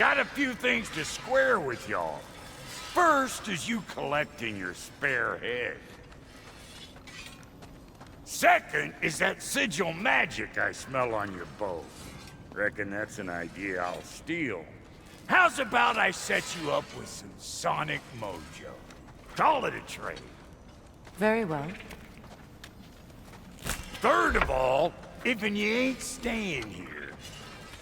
Got a few things to square with y'all. First is you collecting your spare head. Second is that sigil magic I smell on your bow. Reckon that's an idea I'll steal. How's about I set you up with some sonic mojo? Call it a trade. Very well. Third of all, if you ain't staying here,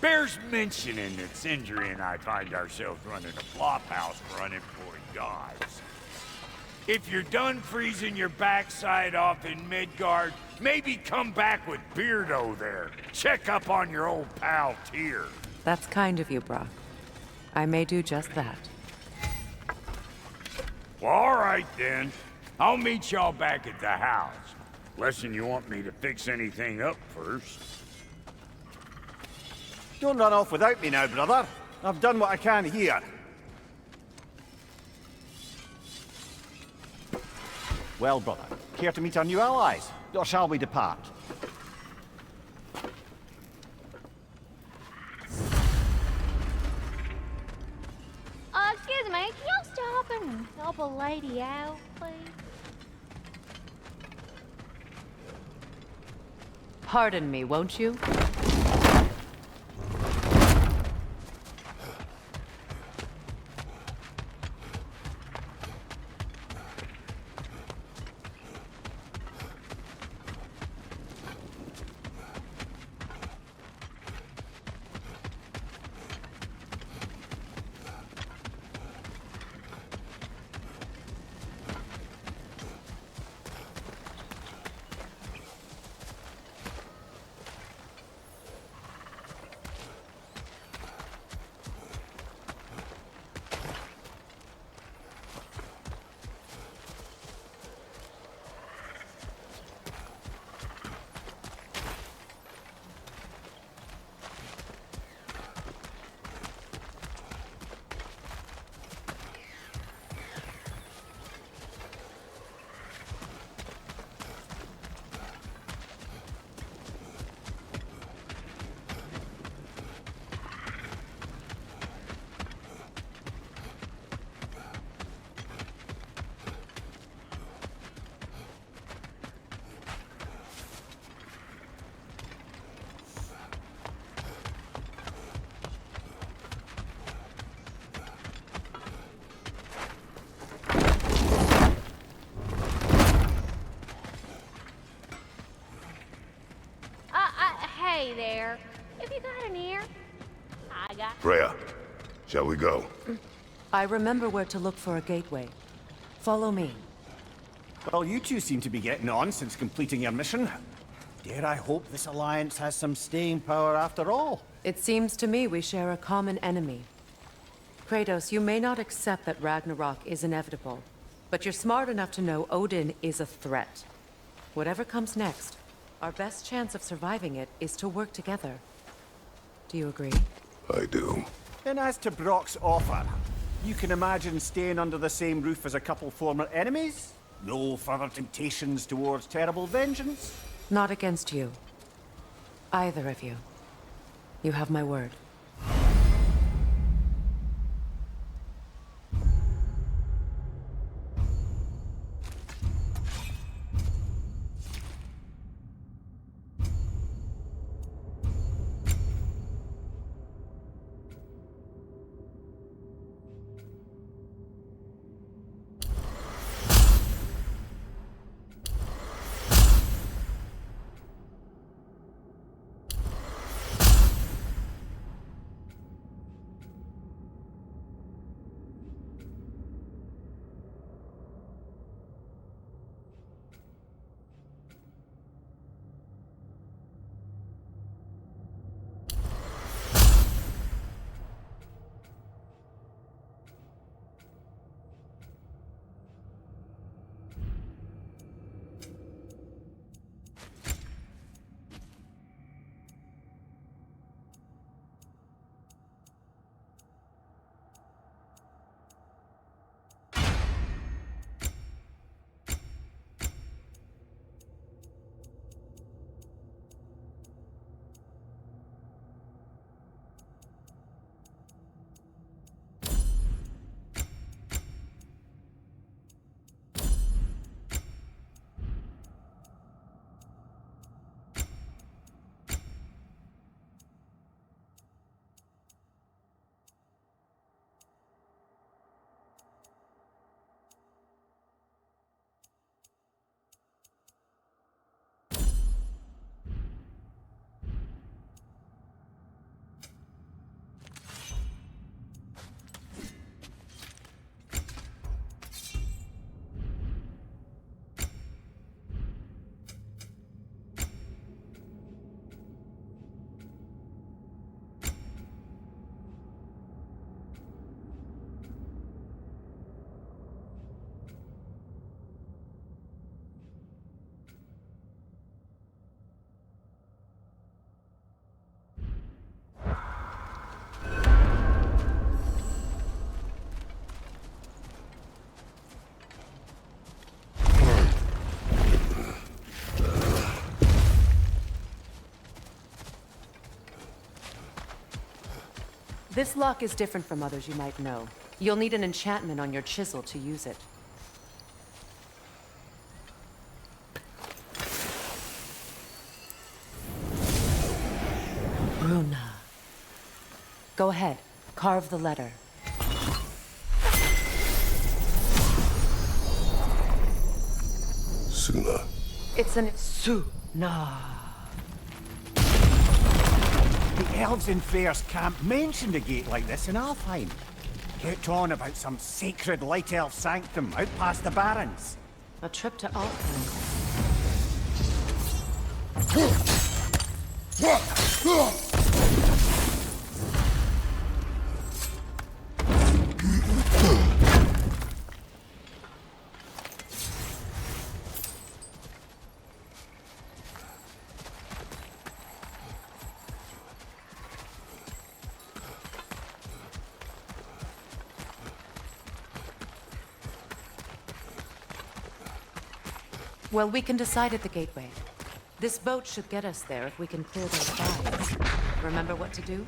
bears mentioning that Sindri and I find ourselves running a flophouse for unemployed gods. If you're done freezing your backside off in Midgard, maybe come back with Beardo there. Check up on your old pal Tyr. That's kind of you, Brock. I may do just that. Well, all right then. I'll meet y'all back at the house. Unless you want me to fix anything up first. Don't run off without me now, brother. I've done what I can here. Well, brother, care to meet our new allies? Or shall we depart? Excuse me, can y'all stop and help a lady out, please? Pardon me, won't you? Hey there. If you got an ear, I got... Freya, shall we go? I remember where to look for a gateway. Follow me. Well, you two seem to be getting on since completing your mission. Dare I hope this alliance has some staying power after all? It seems to me we share a common enemy. Kratos, you may not accept that Ragnarok is inevitable, but you're smart enough to know Odin is a threat. Whatever comes next, our best chance of surviving it is to work together. Do you agree? I do. And as to Brock's offer, you can imagine staying under the same roof as a couple former enemies? No further temptations towards terrible vengeance? Not against you. Either of you. You have my word. This lock is different from others you might know. You'll need an enchantment on your chisel to use it. Runa. Go ahead. Carve the letter. Suna. It's an Suna. The elves in Fair's camp mentioned a gate like this in Alfheim. Kept on about some sacred light elf sanctum out past the barrens. A trip to Alfheim. Well, we can decide at the gateway. This boat should get us there if we can clear those guys. Remember what to do?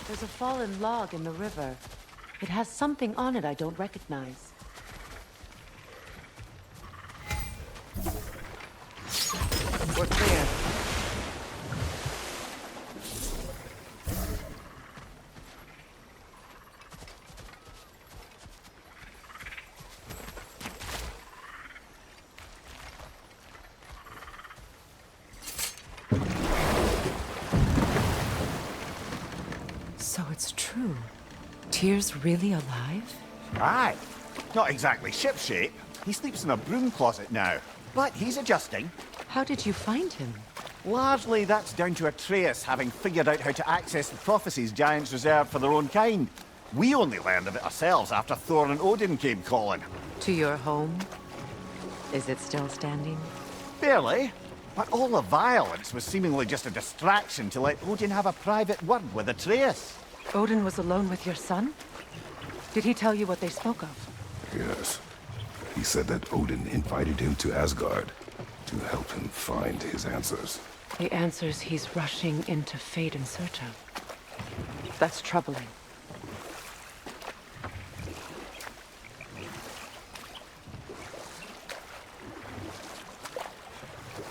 There's a fallen log in the river. It has something on it I don't recognize. We're clear. So it's true. Tyr's really alive? Aye. Not exactly shipshape. He sleeps in a broom closet now. But he's adjusting. How did you find him? Largely that's down to Atreus having figured out how to access the prophecies giants reserved for their own kind. We only learned of it ourselves after Thor and Odin came calling. To your home? Is it still standing? Barely. But all the violence was seemingly just a distraction to let Odin have a private word with Atreus. Odin was alone with your son? Did he tell you what they spoke of? Yes. He said that Odin invited him to Asgard to help him find his answers. The answers he's rushing into fate in search of. That's troubling.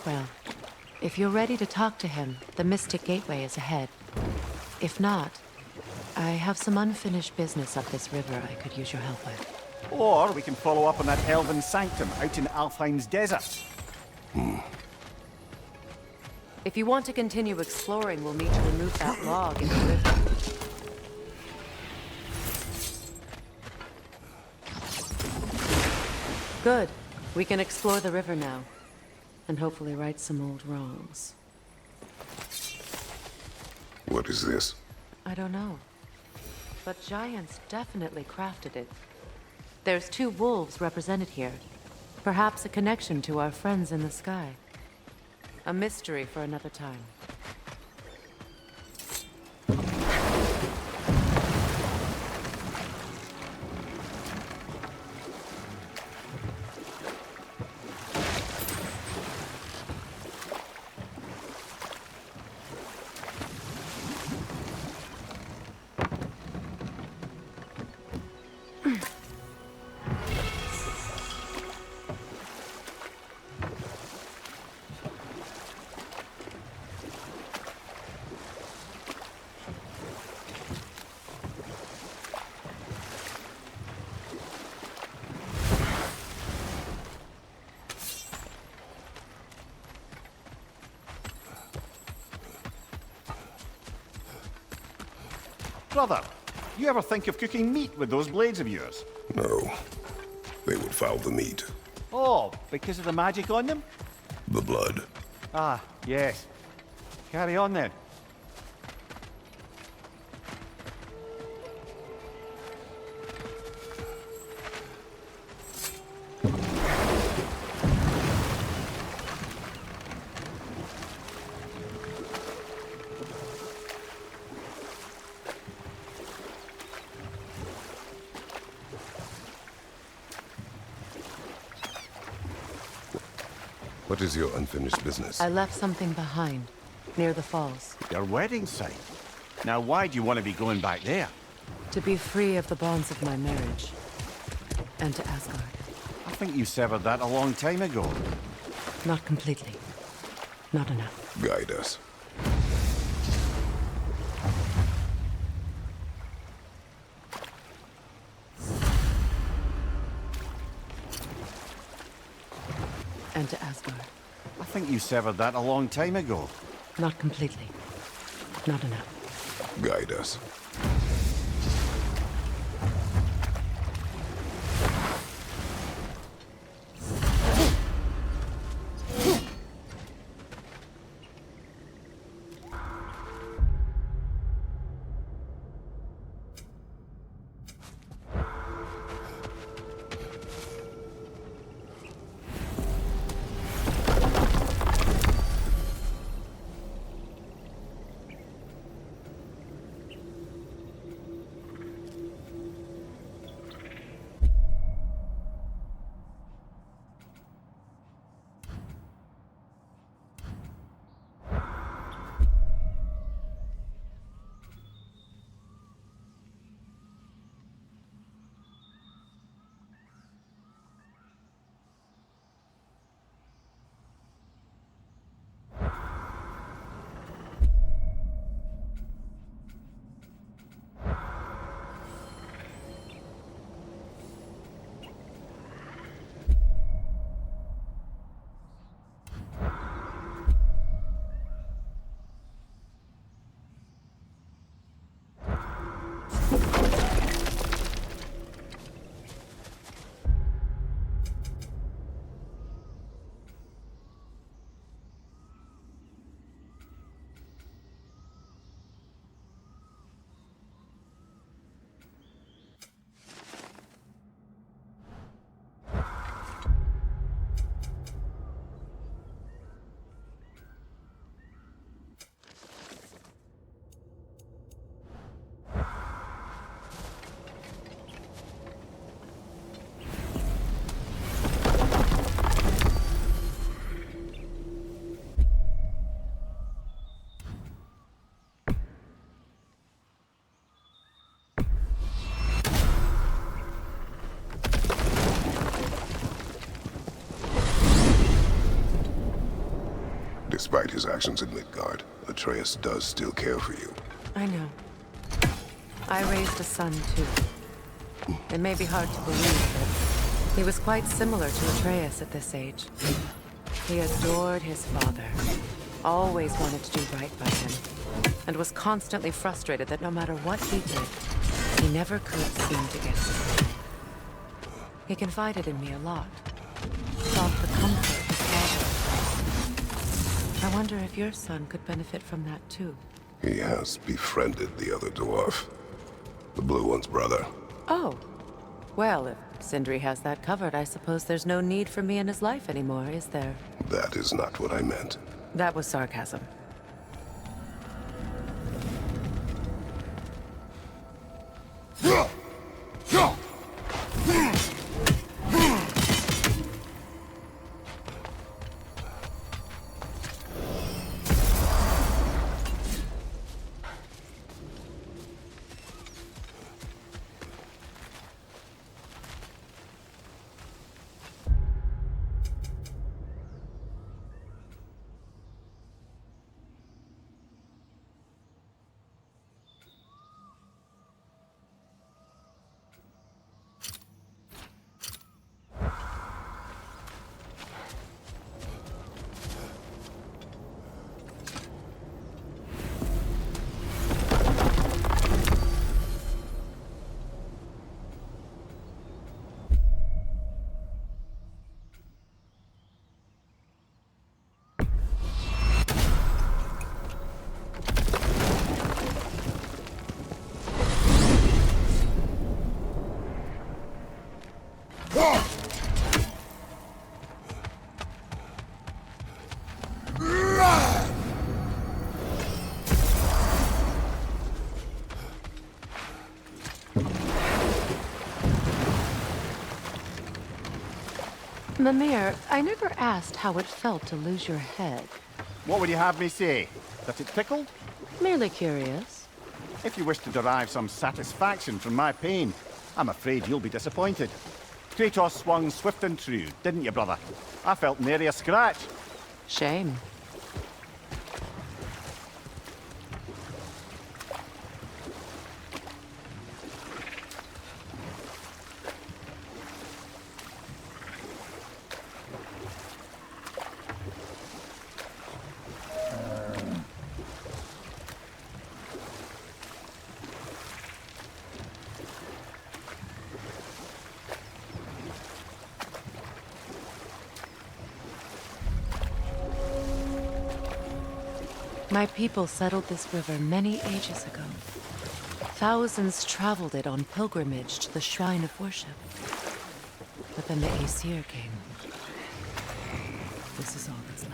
Well, if you're ready to talk to him, the Mystic Gateway is ahead. If not, I have some unfinished business up this river I could use your help with. Or we can follow up on that elven sanctum out in Alfheim's desert. If you want to continue exploring, we'll need to remove that log in the river. Good. We can explore the river now. And hopefully right some old wrongs. What is this? I don't know. But giants definitely crafted it. There's 2 wolves represented here. Perhaps a connection to our friends in the sky. A mystery for another time. Brother, you ever think of cooking meat with those blades of yours? No. They would foul the meat. Oh, because of the magic on them? The blood. Ah, yes. Carry on then. What is your unfinished business? I left something behind, near the falls. Your wedding site. Now, why do you want to be going back there? To be free of the bonds of my marriage. And to Asgard. I think you severed that a long time ago. Not completely. Not enough. Guide us. And to Asgard. I think you severed that a long time ago. Not completely. Not enough. Guide us. Despite his actions in Midgard, Atreus does still care for you. I know. I raised a son, too. It may be hard to believe, but he was quite similar to Atreus at this age. He adored his father, always wanted to do right by him, and was constantly frustrated that no matter what he did, he never could seem to get it. He confided in me a lot, sought the comfort his father offers. I wonder if your son could benefit from that, too. He has befriended the other dwarf. The blue one's brother. Oh. Well, if Sindri has that covered, I suppose there's no need for me in his life anymore, is there? That is not what I meant. That was sarcasm. Mimir, I never asked how it felt to lose your head. What would you have me say? That it tickled? Merely curious. If you wish to derive some satisfaction from my pain, I'm afraid you'll be disappointed. Kratos swung swift and true, didn't you, brother? I felt nary a scratch. Shame. My people settled this river many ages ago. Thousands traveled it on pilgrimage to the shrine of worship. But then the Aesir came. This is all that's left.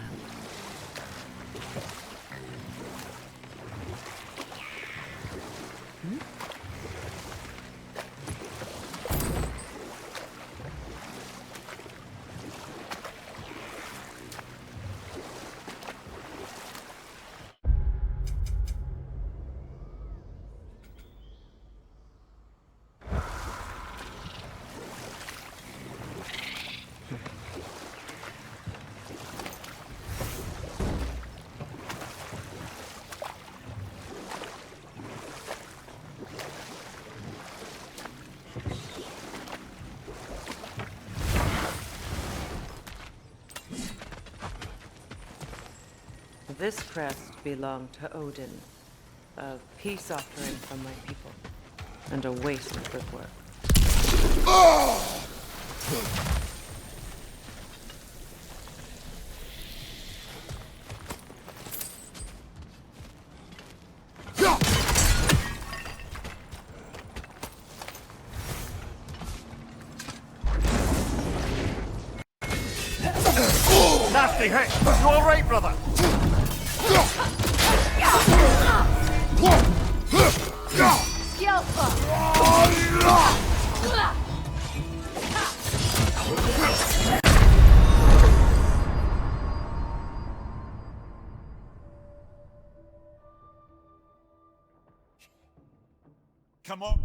This crest belonged to Odin, a peace offering from my people, and a waste of good work. Nasty hit! You all right, brother? Come on.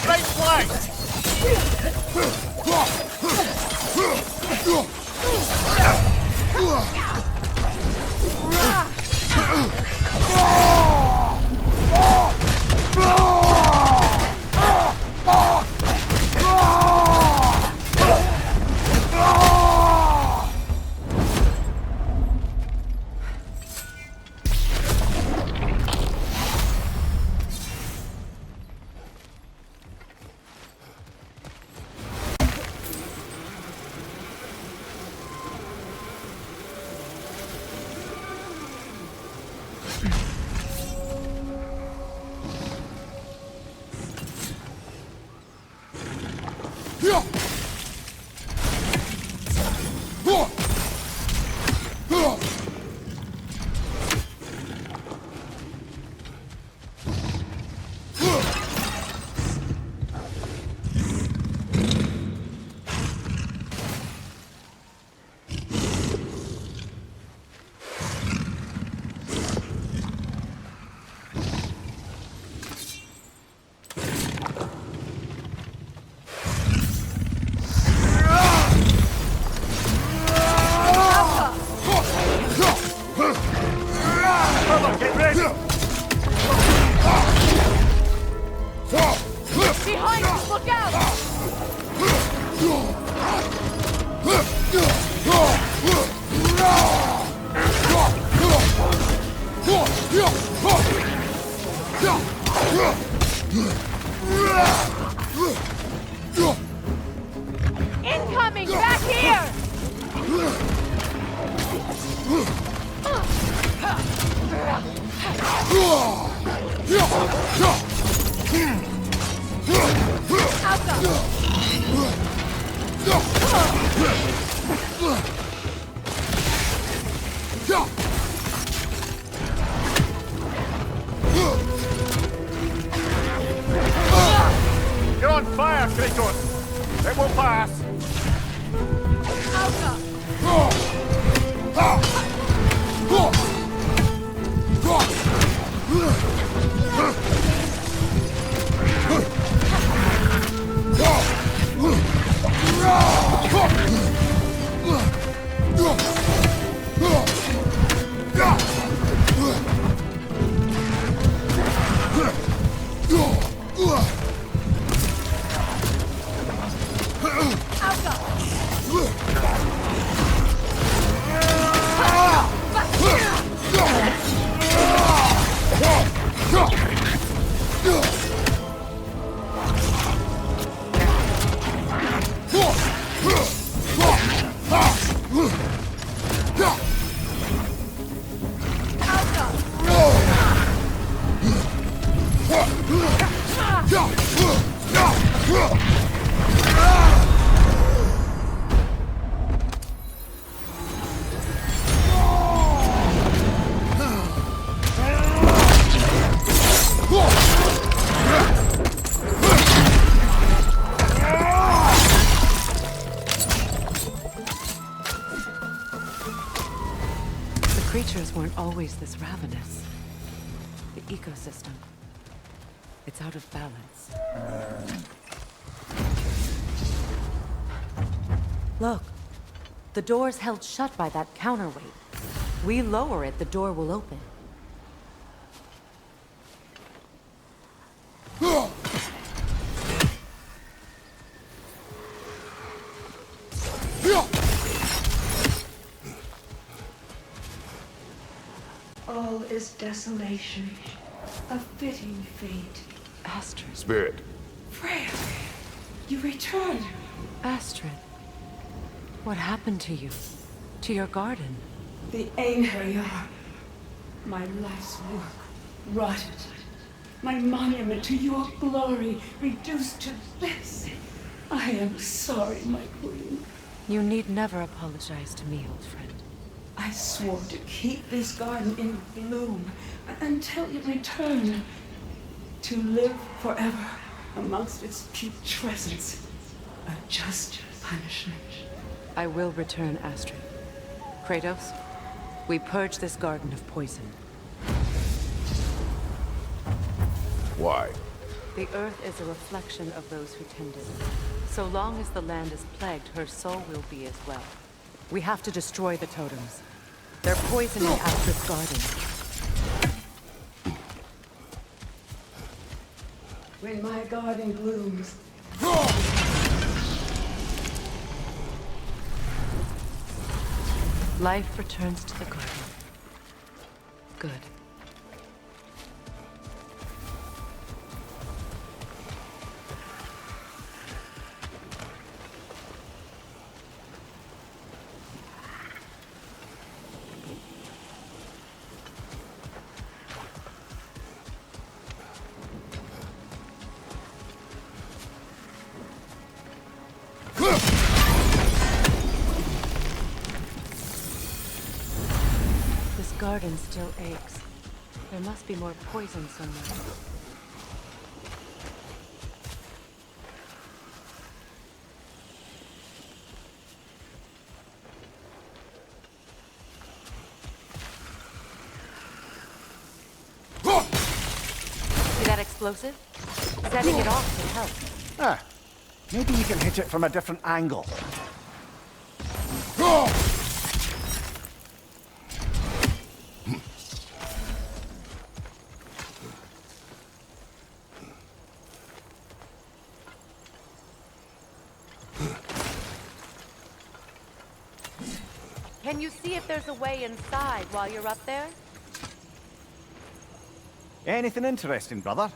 Right flank! You're on fire, Kratos! It will pass! Creatures weren't always this ravenous. The ecosystem. It's out of balance. Look. The door's held shut by that counterweight. We lower it, the door will open. All is desolation, a fitting fate. Astrid. Spirit. Freya, you returned. Astrid. What happened to you? To your garden? The Einherjar. My life's work rotted. My monument to your glory reduced to this. I am sorry, my queen. You need never apologize to me, old friend. I swore to keep this garden in bloom until you return. To live forever amongst its putrescence. A just punishment. I will return, Astrid. Kratos, we purge this garden of poison. Why? The earth is a reflection of those who tend it. So long as the land is plagued, her soul will be as well. We have to destroy the totems. They're poisoning Astrid's garden. When my garden blooms, Life returns to the garden. Good. This garden still aches. There must be more poison somewhere. See that explosive? Setting it off could help. Ah, maybe you can hit it from a different angle. Can you see if there's a way inside while you're up there? Anything interesting, brother?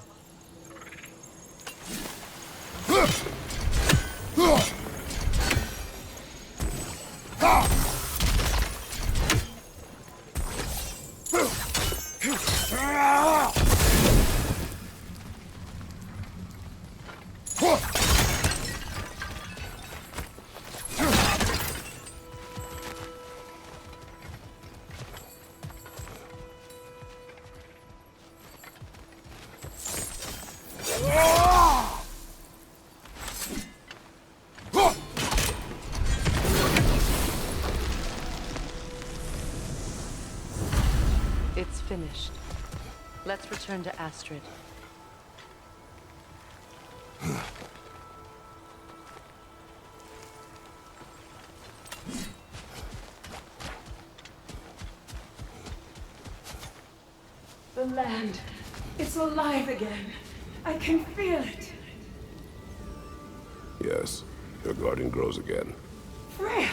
finished. Let's return to Astrid. The land. It's alive again. I can feel it. Yes, your garden grows again. Freya,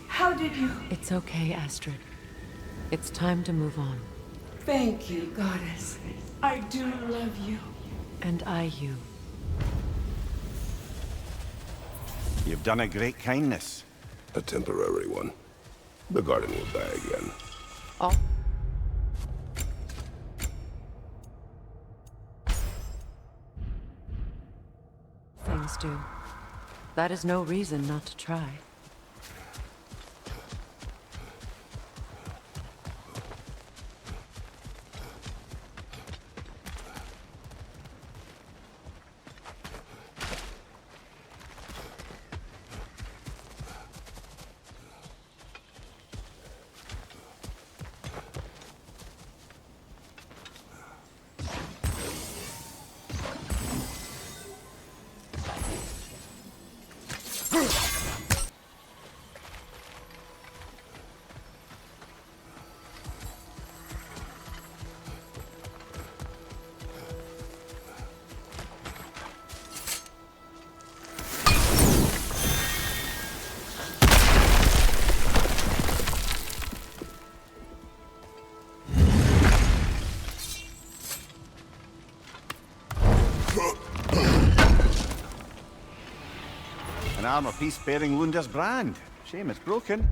how did you... It's okay, Astrid. It's time to move on. Thank you, goddess. I do love you. And I you. You've done a great kindness. A temporary one. The garden will die again. All... things do. That is no reason not to try. An armor piece bearing Lunda's brand. Shame it's broken.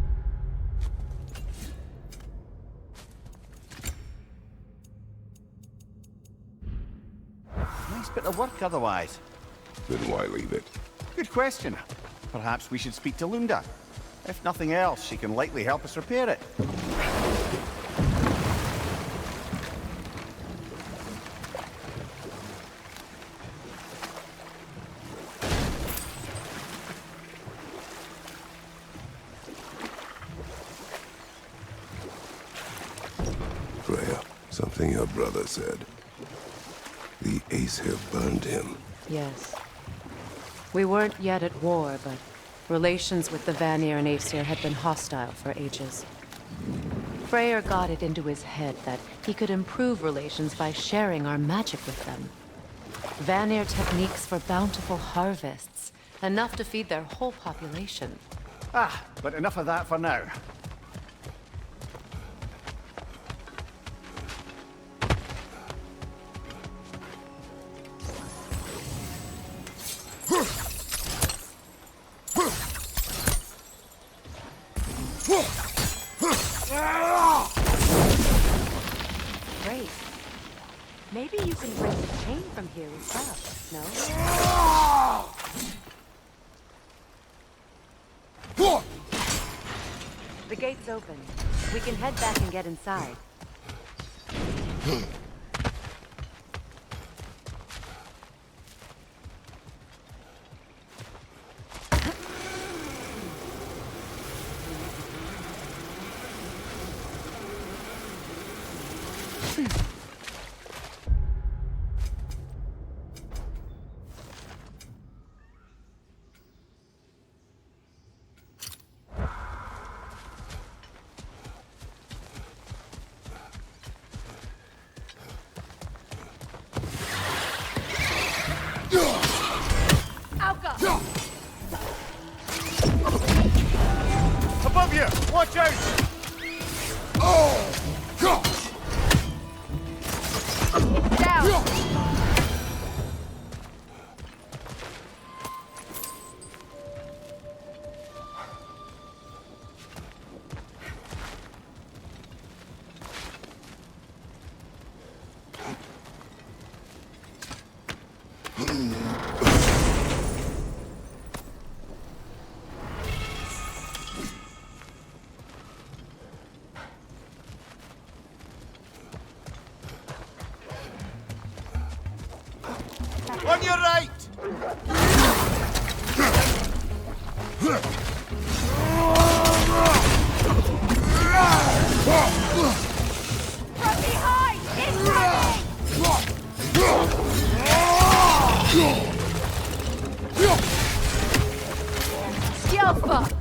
Nice bit of work otherwise. Then why leave it? Good question. Perhaps we should speak to Lunda. If nothing else, she can likely help us repair it. Freya, something your brother said. The Aesir burned him. Yes. We weren't yet at war, but relations with the Vanir and Aesir had been hostile for ages. Freyr got it into his head that he could improve relations by sharing our magic with them. Vanir techniques for bountiful harvests, enough to feed their whole population. But enough of that for now. Great. Maybe you can break the chain from here as well, no? The gate's open. We can head back and get inside. Above you! Watch out! Down! On your right! From behind! Alpha!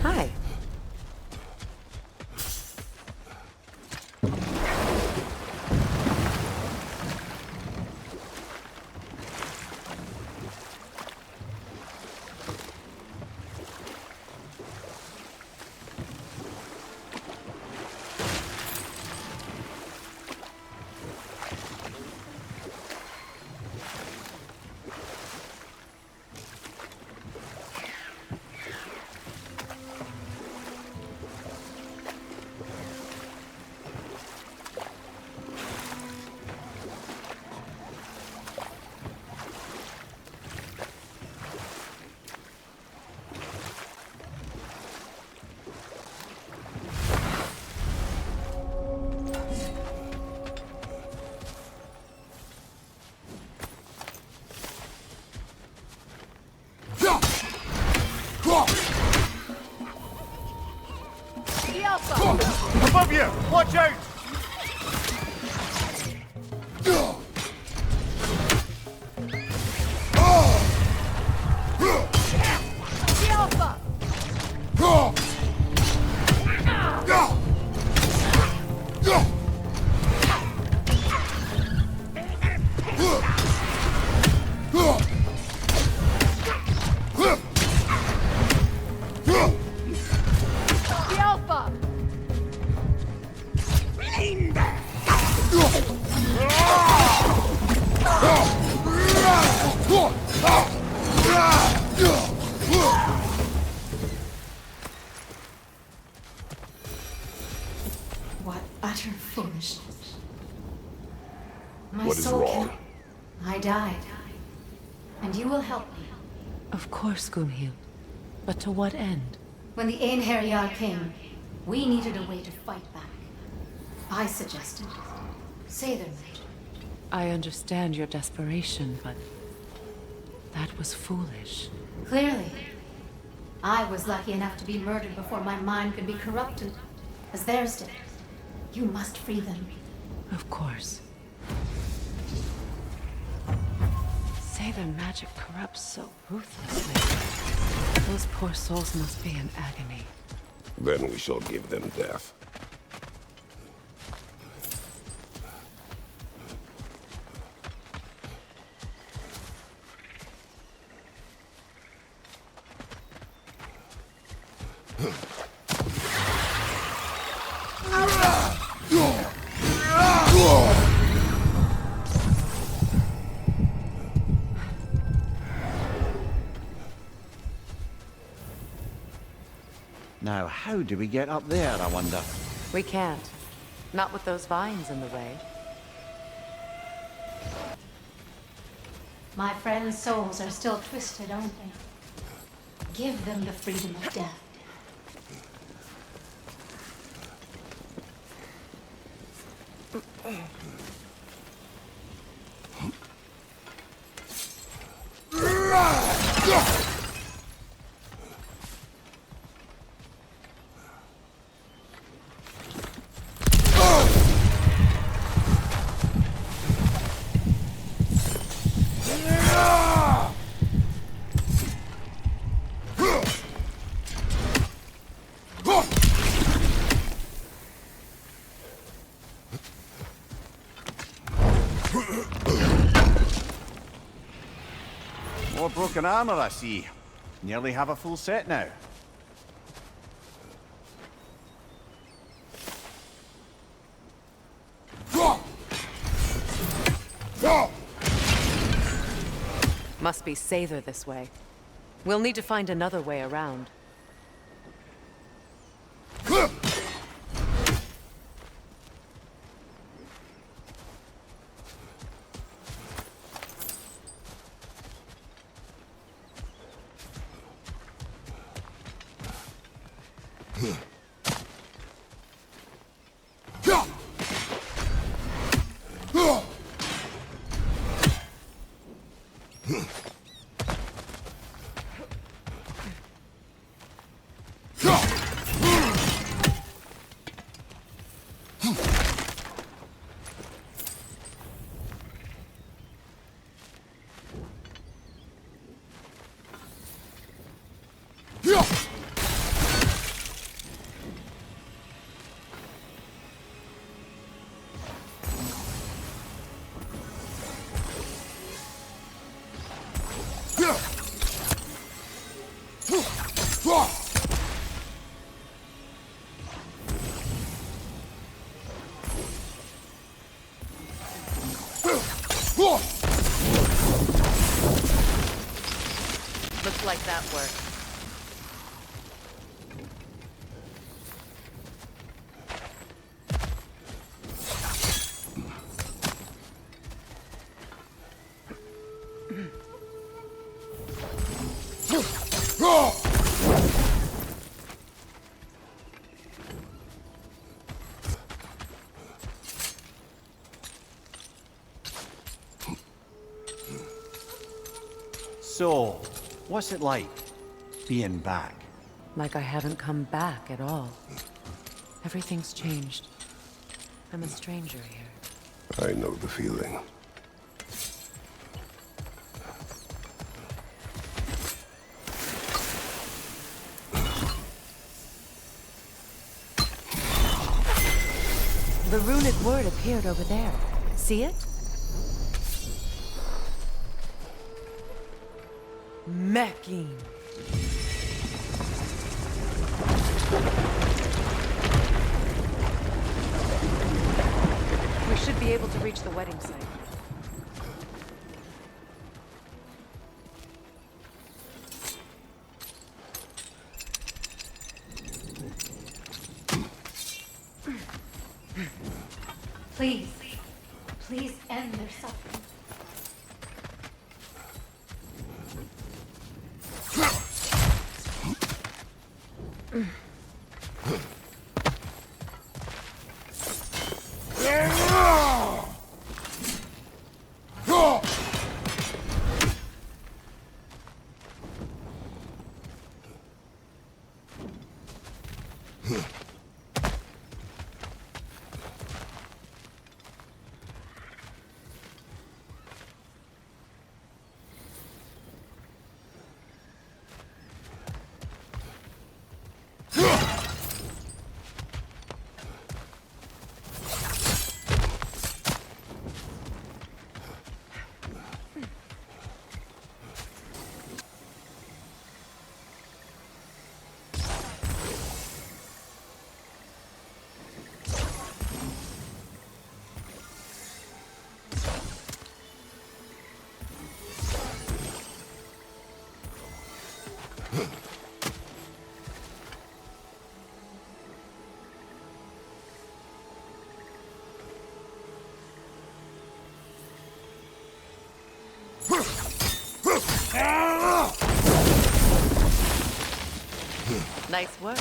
Hi. Above you! Watch out! What utter foolishness. My What is soul wrong? I died. And you will help me. Of course, Gunhild. But to what end? When the Einherjar came, we needed a way to fight back. I suggested say their magic. I understand your desperation, but that was foolish. Clearly. I was lucky enough to be murdered before my mind could be corrupted, as theirs did. You must free them. Of course. Say their magic corrupts so ruthlessly. Those poor souls must be in agony. Then we shall give them death. Now, how do we get up there, I wonder? We can't. Not with those vines in the way. My friends' souls are still twisted, aren't they? Give them the freedom of death. More broken armor, I see. Nearly have a full set now. Must be safer this way. We'll need to find another way around. Looks like that worked. So, what's it like, being back? Like I haven't come back at all. Everything's changed. I'm a stranger here. I know the feeling. The runic word appeared over there. See it? Mekin. We should be able to reach the wedding site. Please end their suffering. Nice work.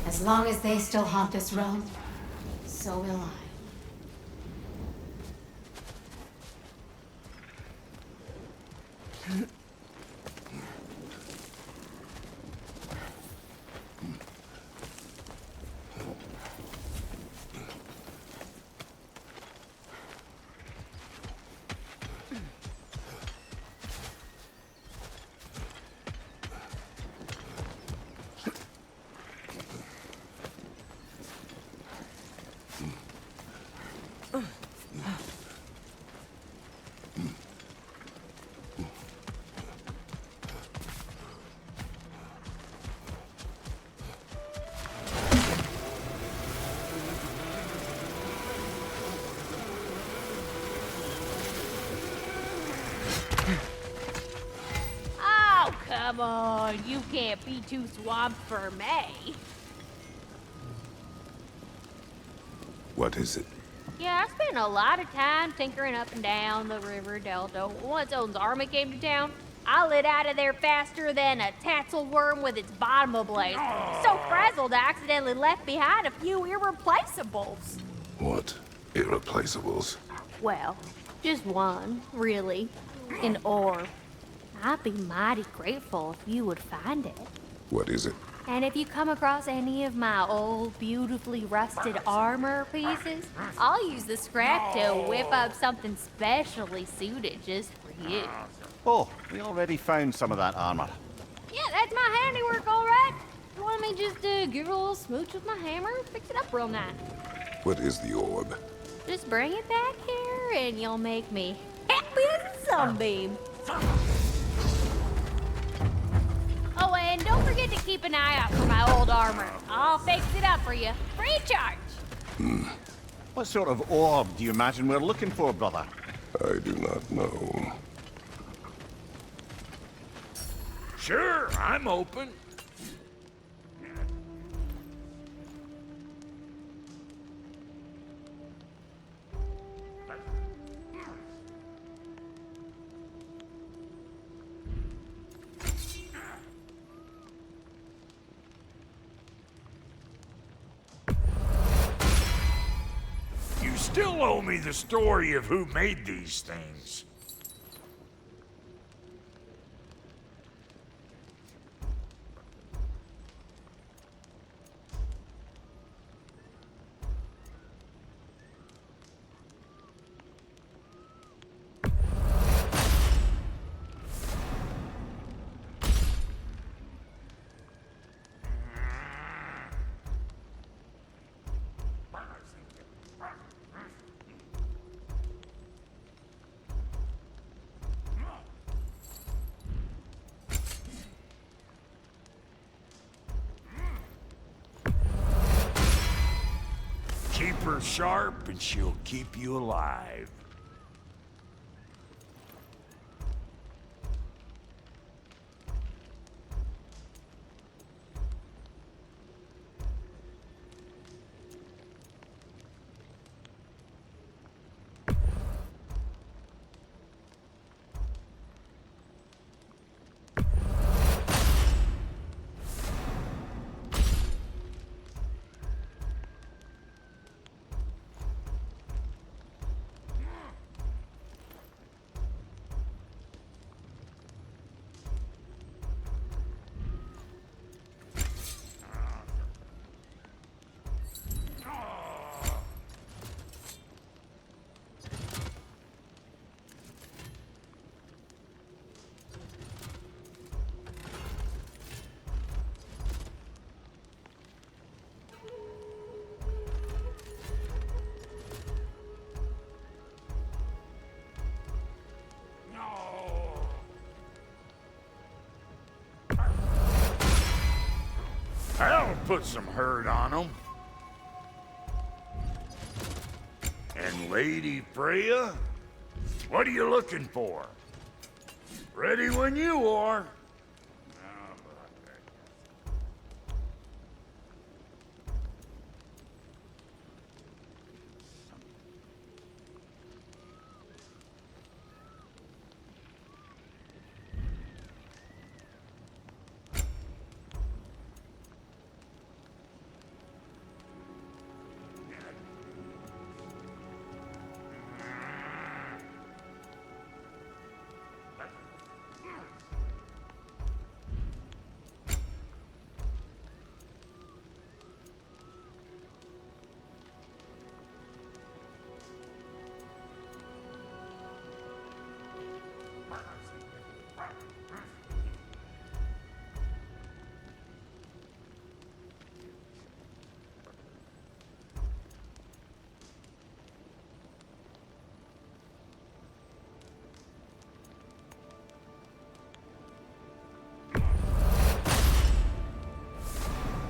As long as they still haunt this realm, so will I. Oh, come on. You can't be too swamped for me. What is it? Yeah, I spent a lot of time tinkering up and down the river delta. Once Odin's army came to town, I lit out of there faster than a tassel worm with its bottom ablaze. So frazzled, I accidentally left behind a few irreplaceables. What? Irreplaceables? Well, just one, really. An orb. I'd be mighty grateful if you would find it. What is it? And if you come across any of my old, beautifully rusted armor pieces, I'll use the scrap to whip up something specially suited just for you. Oh, we already found some of that armor. Yeah, that's my handiwork, all right. You want me just to give it a little smooch with my hammer? Fix it up real nice. What is the orb? Just bring it back here and you'll make me happy as a sunbeam. Oh, and don't forget to keep an eye out for my old armor. I'll fix it up for you, free of charge. What sort of orb do you imagine we're looking for, brother? I do not know. Sure, I'm open. You still owe me the story of who made these things. Keep her sharp and she'll keep you alive. That'll put some hurt on them. And Lady Freya, what are you looking for? Ready when you are.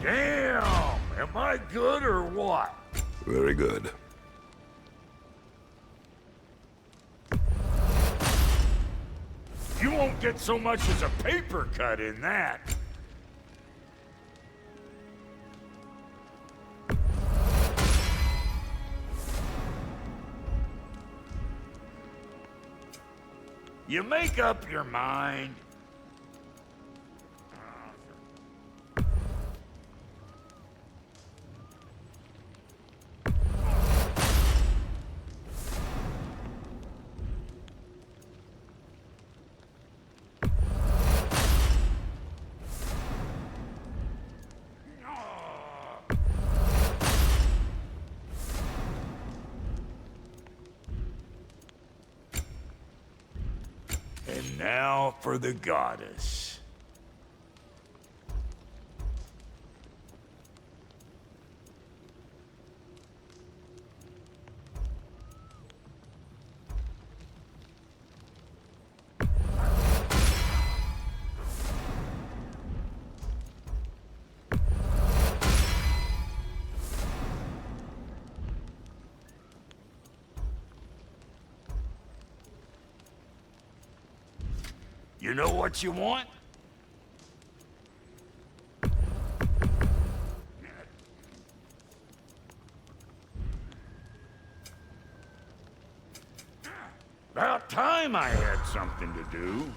Damn! Am I good or what? Very good. won't get so much as a paper cut in that. You make up your mind. And now for the goddess. You know what you want? About time I had something to do.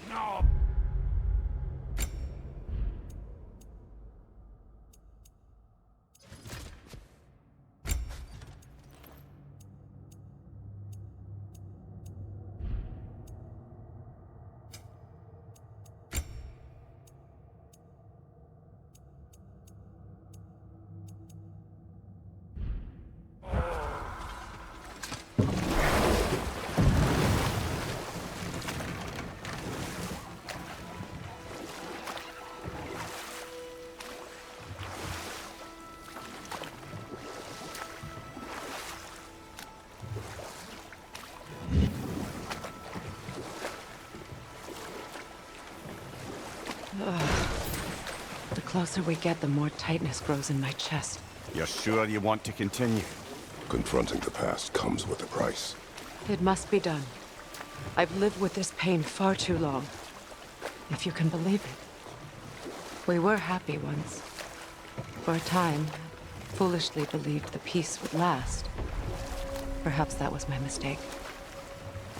No. The closer we get, the more tightness grows in my chest. You're sure you want to continue? Confronting the past comes with a price. It must be done. I've lived with this pain far too long. If you can believe it. We were happy once. For a time, foolishly believed the peace would last. Perhaps that was my mistake.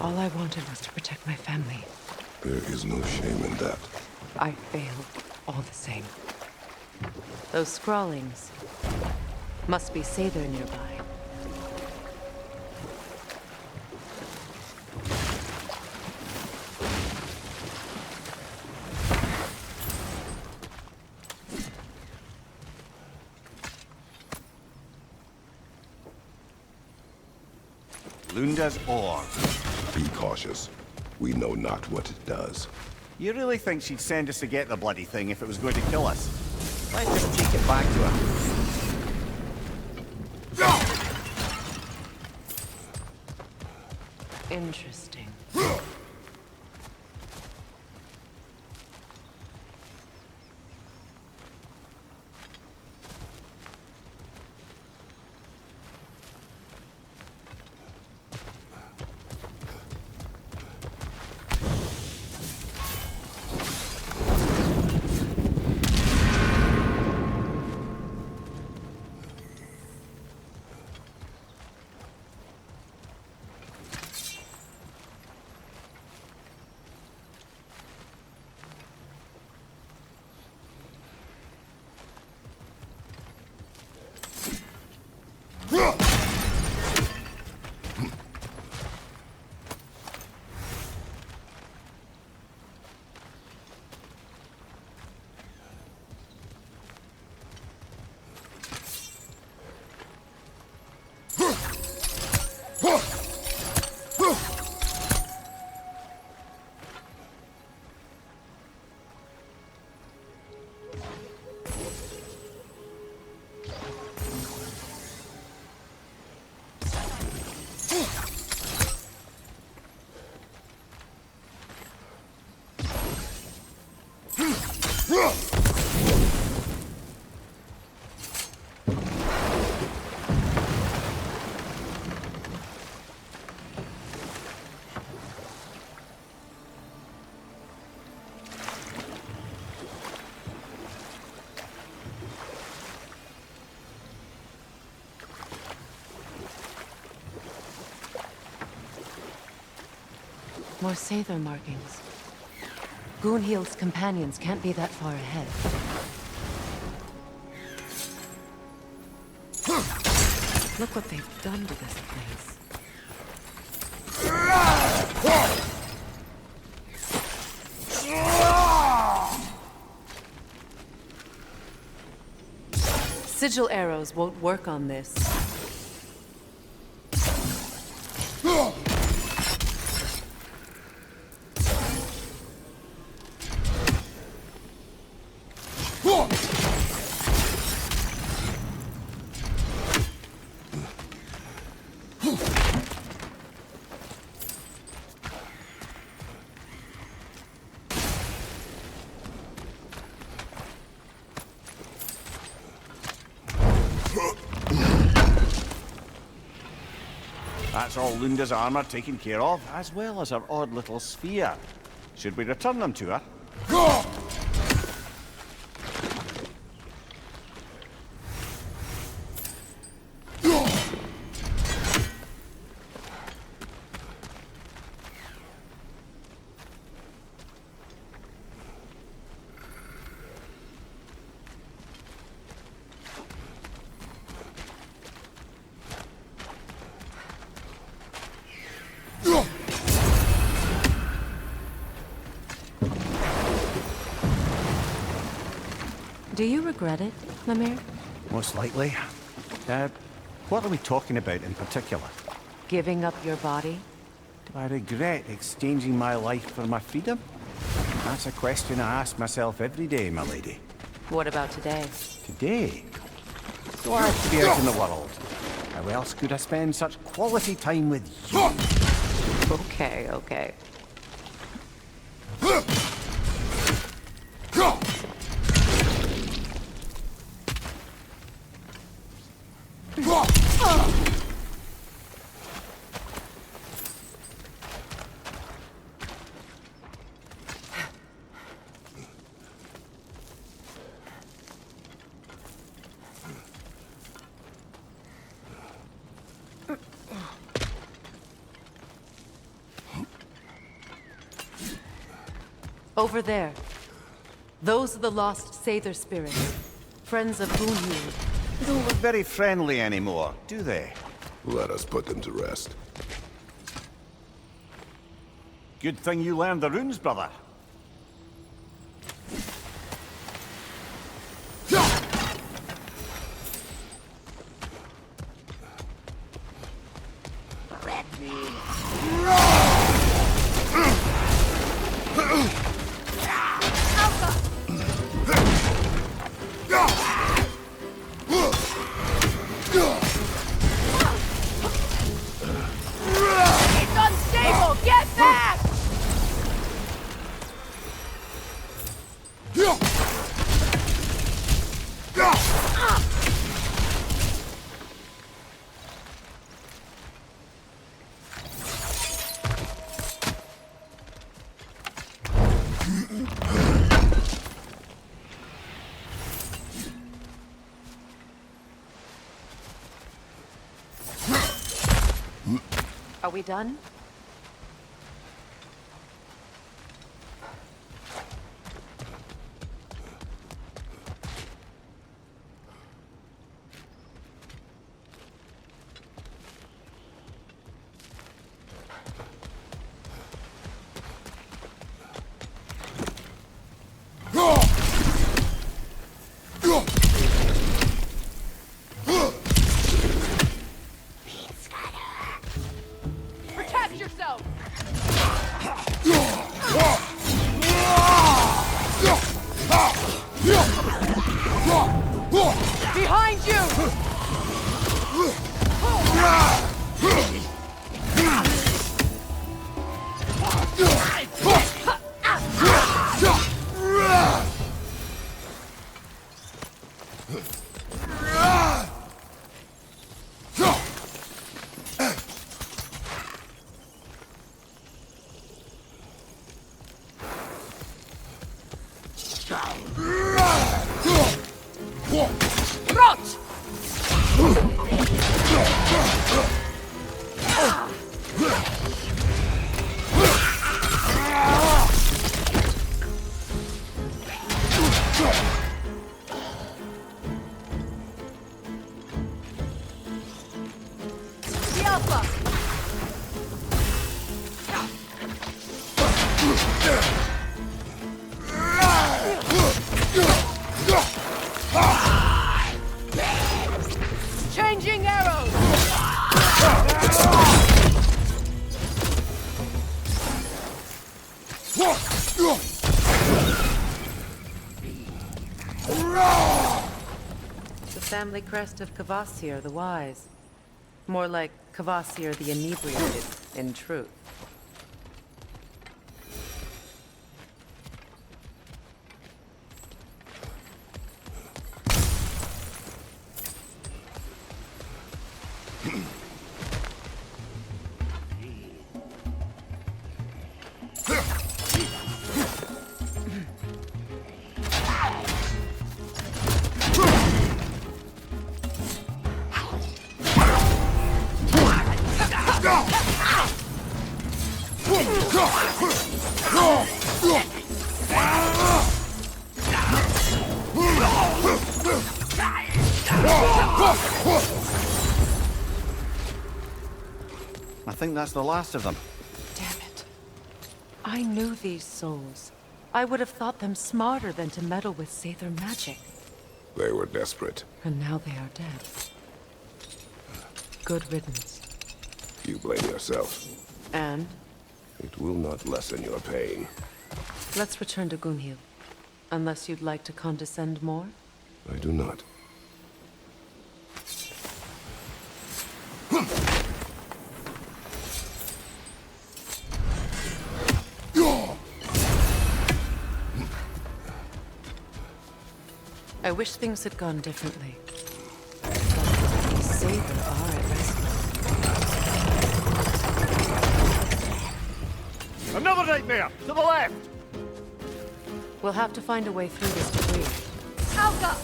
All I wanted was to protect my family. There is no shame in that. I failed, all the same. Those scrawlings must be Sather nearby. Lunda's orb. Be cautious. We know not what it does. You really think she'd send us to get the bloody thing if it was going to kill us? Let's just take it back to her. Interesting. More Sather markings. Goonhield's companions can't be that far ahead. Look what they've done to this place. Sigil arrows won't work on this. That's all Lunda's armor taken care of, as well as her odd little sphere. Should we return them to her? Do you regret it, Mimir? Most likely. What are we talking about in particular? Giving up your body? Do I regret exchanging my life for my freedom? That's a question I ask myself every day, my lady. What about today? Today? So I have to be out in the world. How else could I spend such quality time with you? Okay, okay. Over there. Those are the lost Sather spirits. Friends of Goonhild. They don't look very friendly anymore, do they? Let us put them to rest. Good thing you learned the runes, brother. Wrap me Are we done? Protect yourself! Behind you! Rot! The Alpha! Changing arrows! The family crest of Kvasir the Wise. More like Kvasir the Inebriated, in truth. I think that's the last of them. Damn it. I knew these souls. I would have thought them smarter than to meddle with Sather magic. They were desperate. And now they are dead. Good riddance. You blame yourself. And It will not lessen your pain. let's return to Gunghil. Unless you'd like to condescend more? I do not. I wish things had gone differently. But these Sather are at rest. Another nightmare! To the left! We'll have to find a way through this debris. Alka!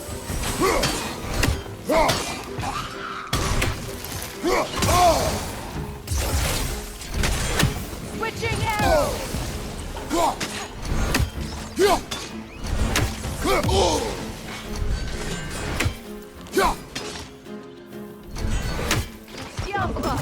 Switching arrows! The Alpha!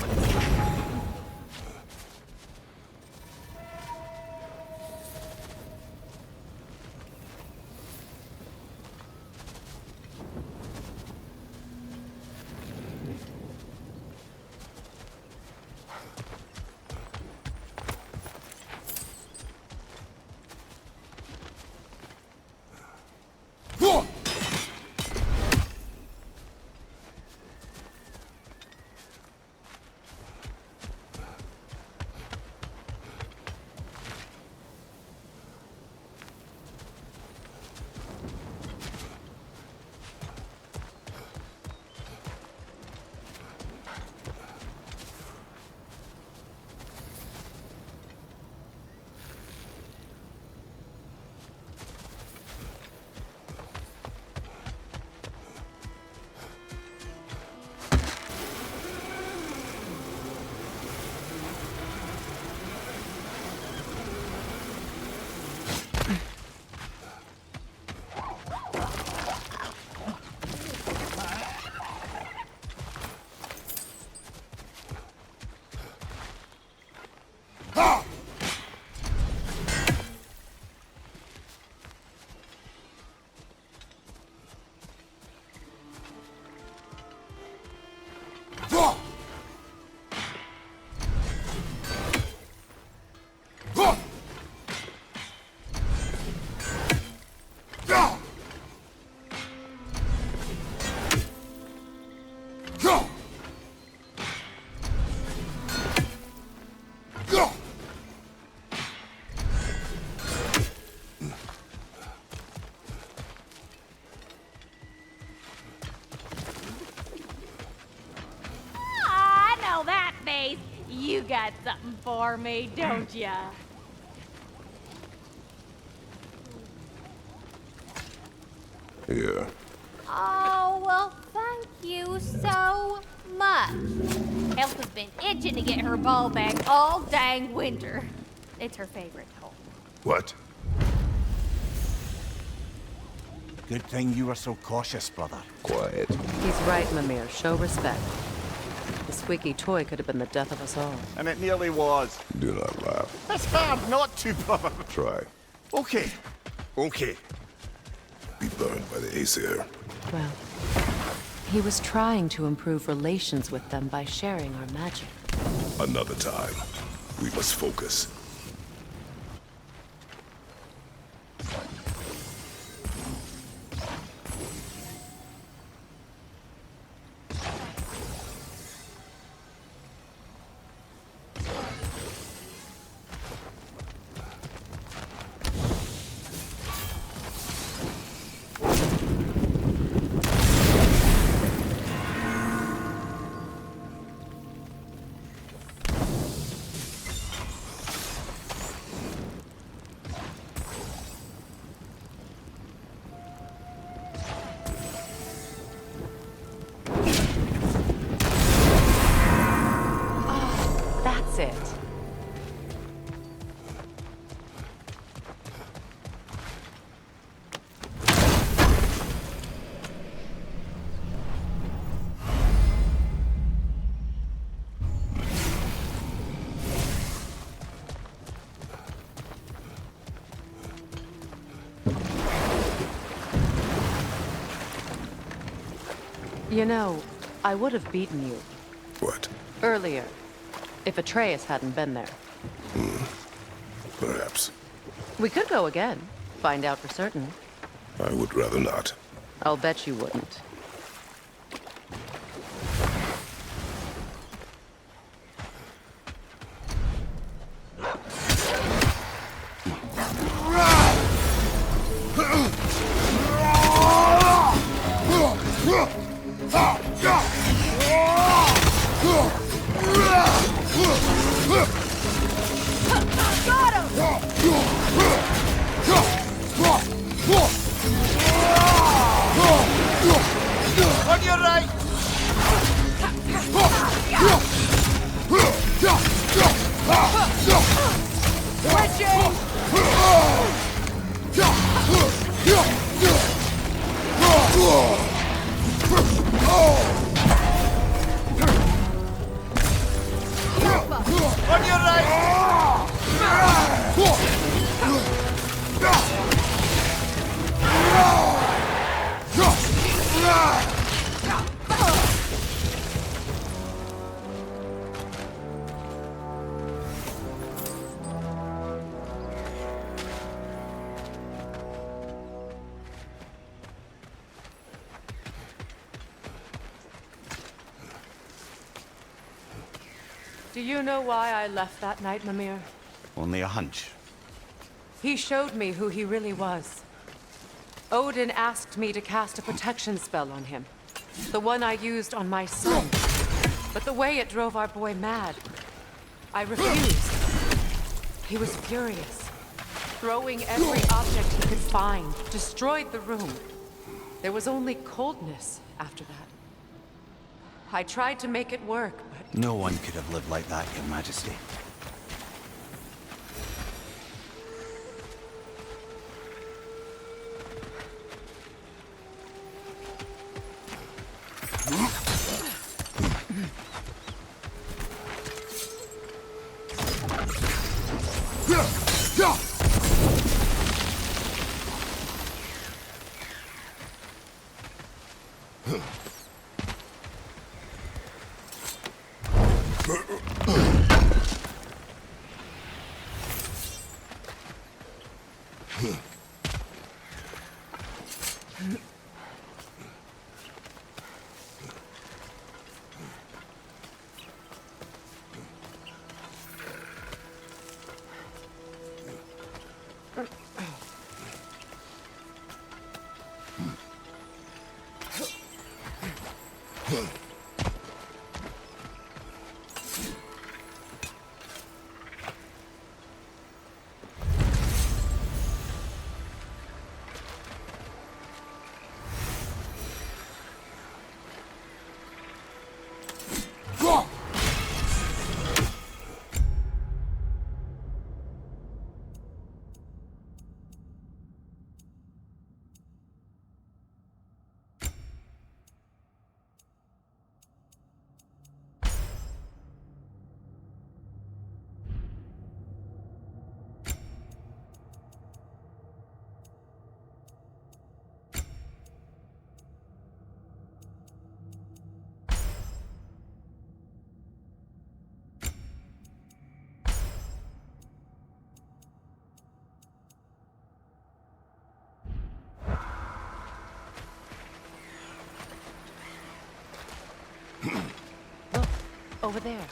You got something for me, don't ya? Here. Oh, well, thank you so much. Elsa's been itching to get her ball back all dang winter. It's her favorite hole. What? Good thing you were so cautious, brother. Quiet. He's right, Mimir. Show respect. The squeaky toy could have been the death of us all. And it nearly was. Do not laugh. It's hard not to, brother. Try. Okay. Okay. Be burned by the Aesir. Well, he was trying to improve relations with them by sharing our magic. Another time. We must focus. That's it. You know, I would have beaten you What? earlier if Atreus hadn't been there. Perhaps. We could go again, find out for certain. I would rather not. I'll bet you wouldn't. On your right! On your Do you know why I left that night, Mimir? Only a hunch. He showed me who he really was. Odin asked me to cast a protection spell on him. The one I used on my son. But the way it drove our boy mad, I refused. He was furious, throwing every object he could find, destroyed the room. There was only coldness after that. I tried to make it work, but No one could have lived like that, Your Majesty. Look, over there.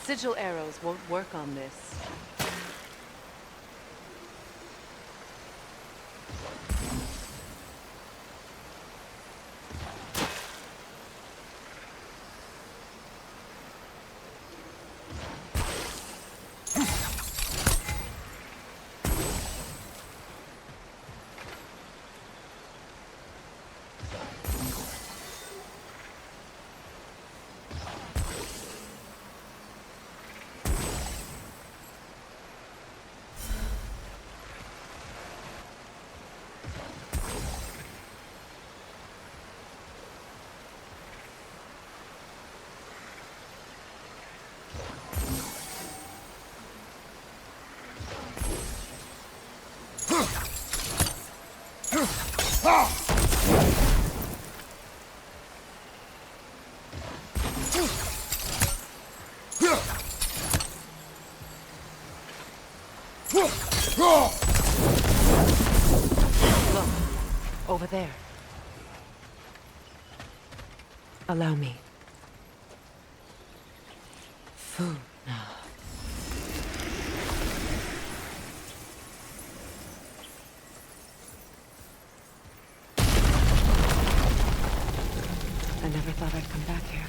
Sigil arrows won't work on this. Look, over there. Allow me. Food now. I never thought I'd come back here.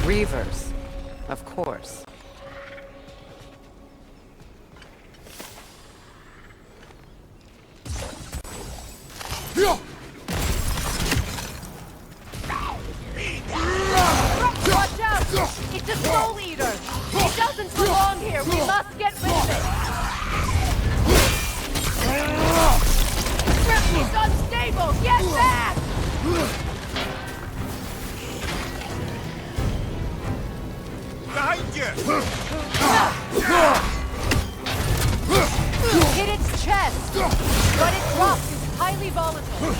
Reavers, of course. Watch out! It's a soul eater! It doesn't belong here! We must get rid of it! Yes! But its rock is highly volatile.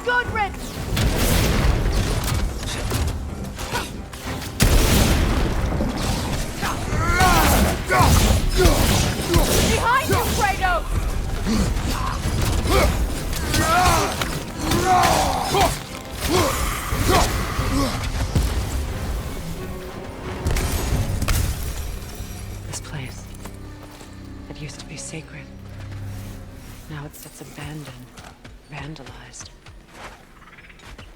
Good riddance! Behind you, Kratos! This place, it used to be sacred. Now it sits abandoned, vandalized.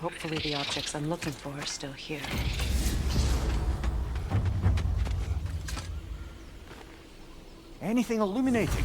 Hopefully the objects I'm looking for are still here. Anything illuminating?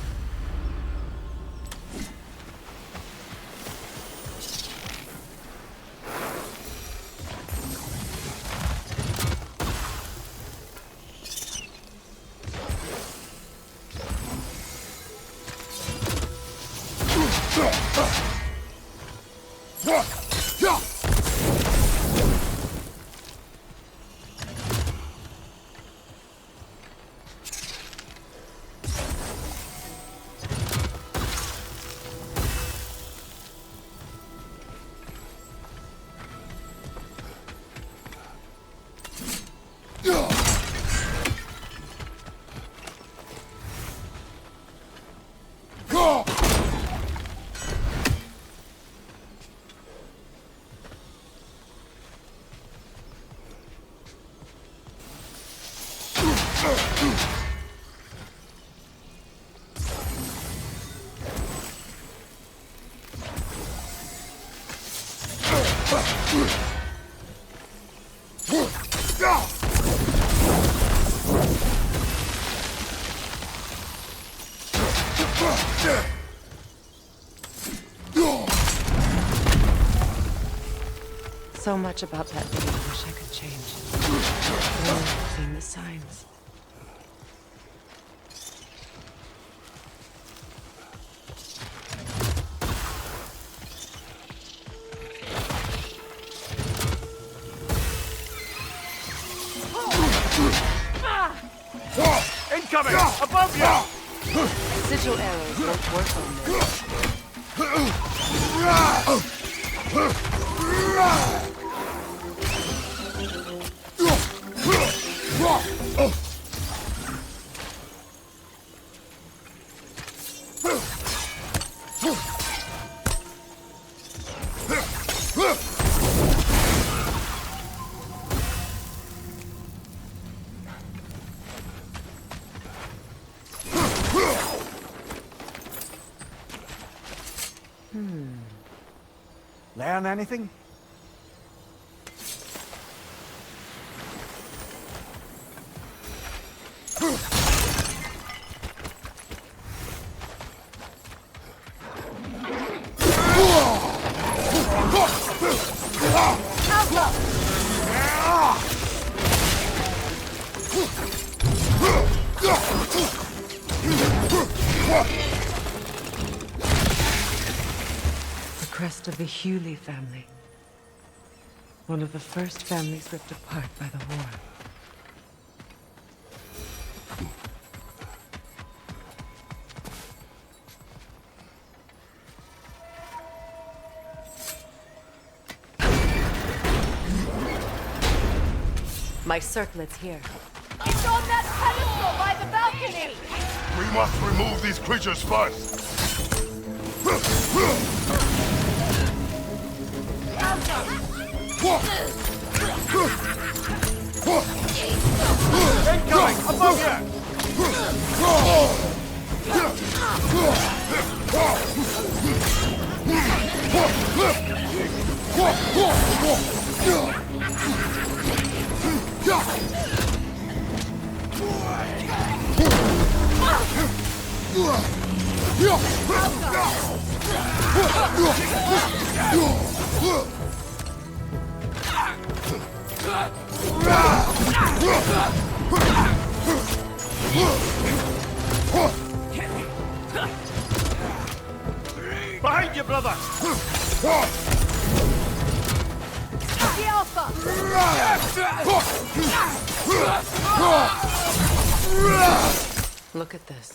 So much about that day I wish I could change. I've seen the signs. Incoming! Above you! Sigil arrows won't work on this. Learn anything? The crest of the Hewley family. One of the first families ripped apart by the war. My circlet's here. It's on that pedestal by the balcony! We must remove these creatures first. Incoming! Above you! Behind you, brother! Look at this.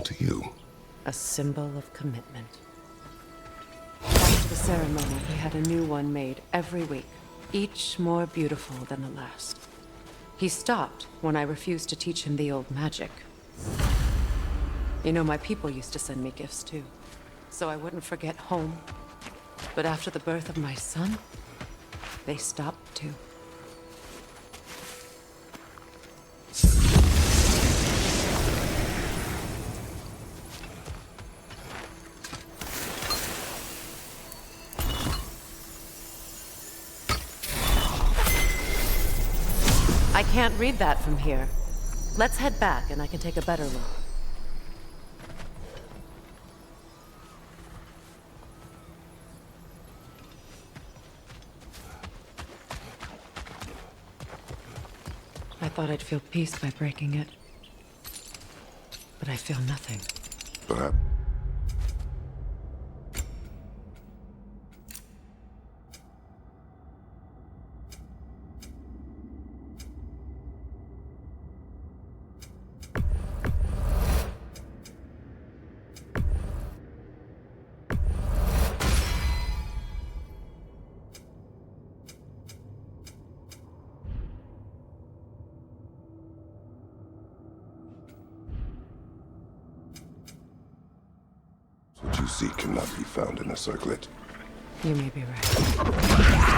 To you. A symbol of commitment. After the ceremony, he had a new one made every week, each more beautiful than the last. He stopped when I refused to teach him the old magic. You know, my people used to send me gifts too, so I wouldn't forget home. But after the birth of my son, they stopped too. I can't read that from here. Let's head back and I can take a better look. I thought I'd feel peace by breaking it. But I feel nothing. Perhaps. What you seek cannot be found in a circlet. You may be right.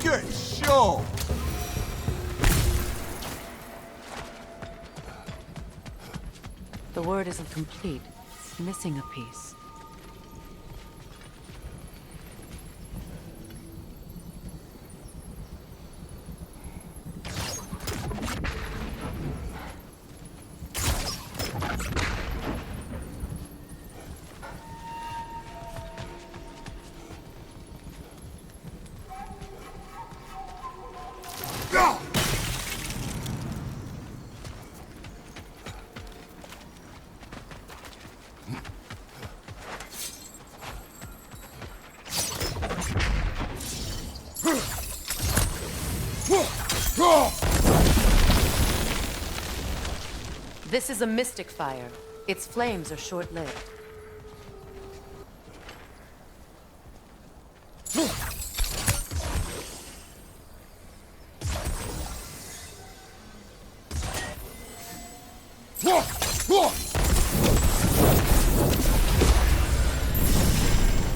Good show! The word isn't complete. It's missing a piece. This is a mystic fire. Its flames are short-lived.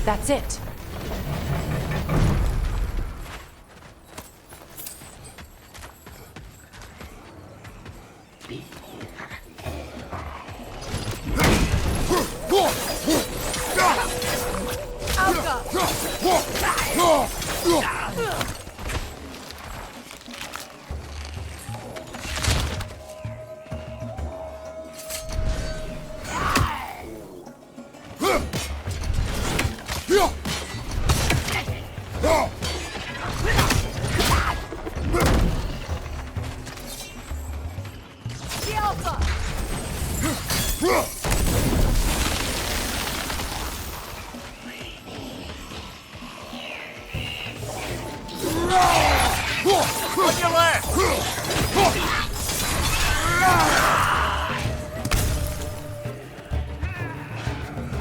That's it.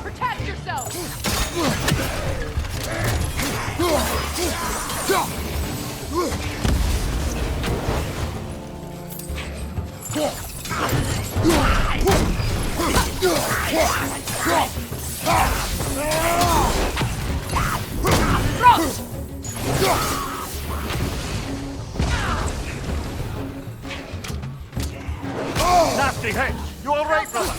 Protect yourself! Nasty hit! You all right, brother?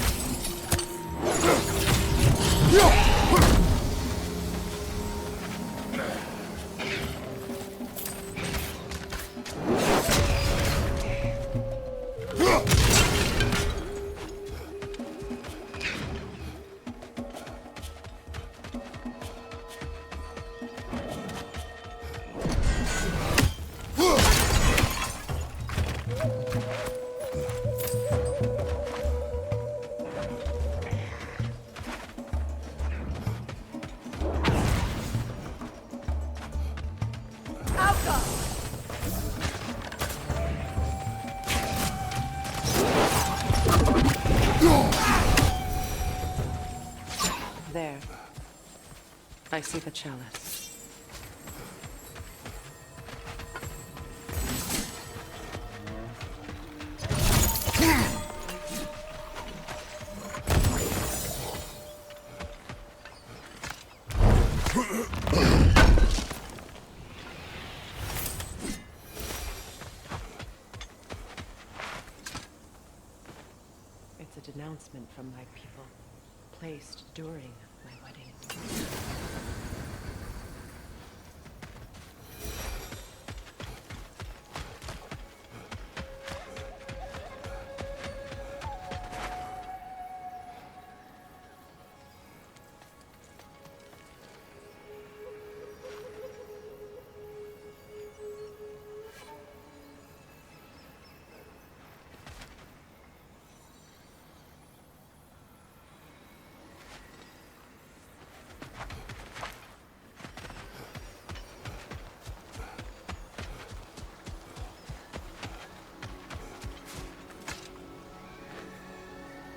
There. I see the chalice. It's a denouncement from my people, placed during my wedding.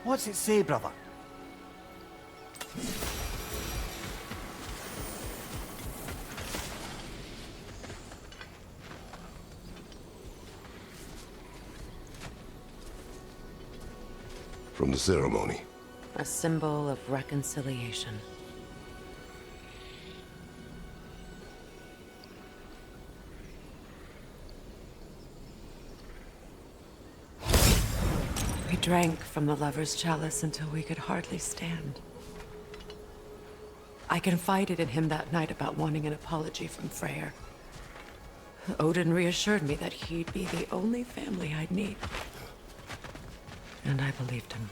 What's it say, brother? From the ceremony. A symbol of reconciliation. We drank from the lover's chalice until we could hardly stand. I confided in him that night about wanting an apology from Freyr. Odin reassured me that he'd be the only family I'd need. And I believed him.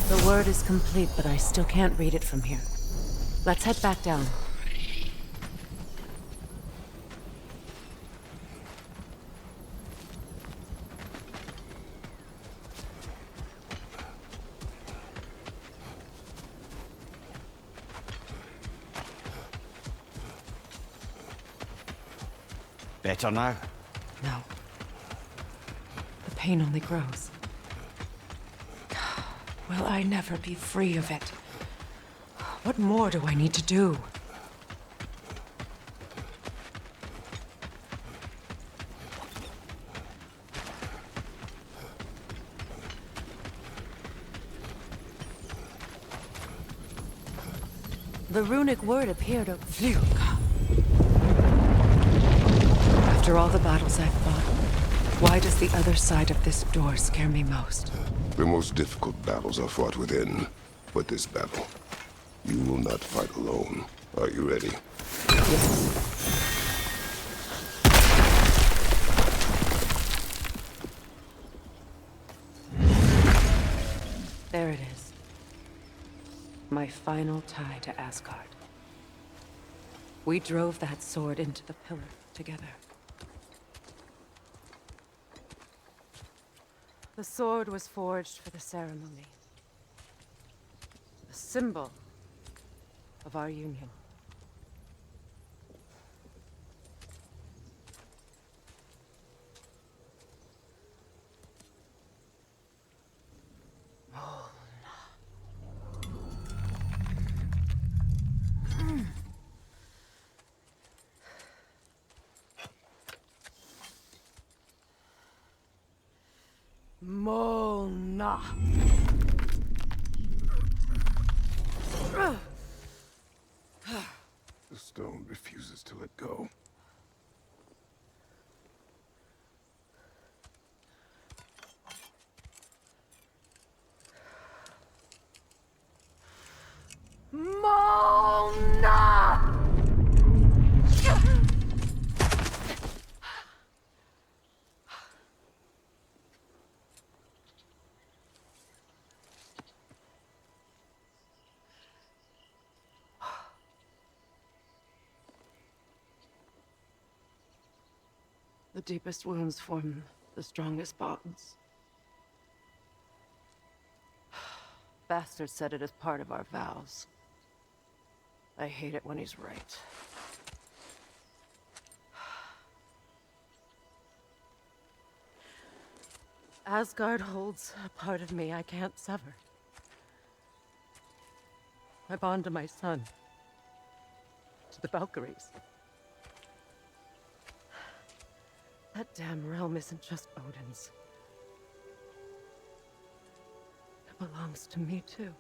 The word is complete, but I still can't read it from here. Let's head back down. Better now? No. The pain only grows. Will I never be free of it? What more do I need to do? The runic word appeared of Vluka. After all the battles I've fought, why does the other side of this door scare me most? The most difficult battles are fought within. But this battle, you will not fight alone. Are you ready? Yes. There it is. My final tie to Asgard. We drove that sword into the pillar together. The sword was forged for the ceremony. A symbol of our union. Molna. The stone refuses to let go. Molna! The deepest wounds form the strongest bonds. Bastard said it as part of our vows. I hate it when he's right. Asgard holds a part of me I can't sever. I bond to my son. To the Valkyries. That damn realm isn't just Odin's. It belongs to me, too.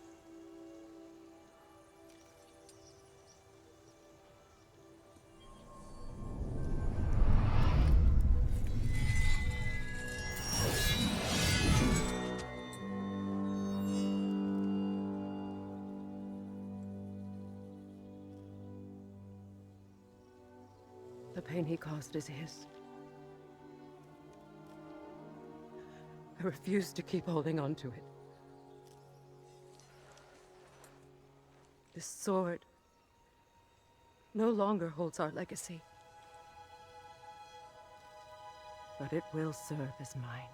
The pain he caused is his. I refuse to keep holding on to it. This sword no longer holds our legacy. But it will serve as mine.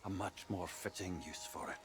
A much more fitting use for it.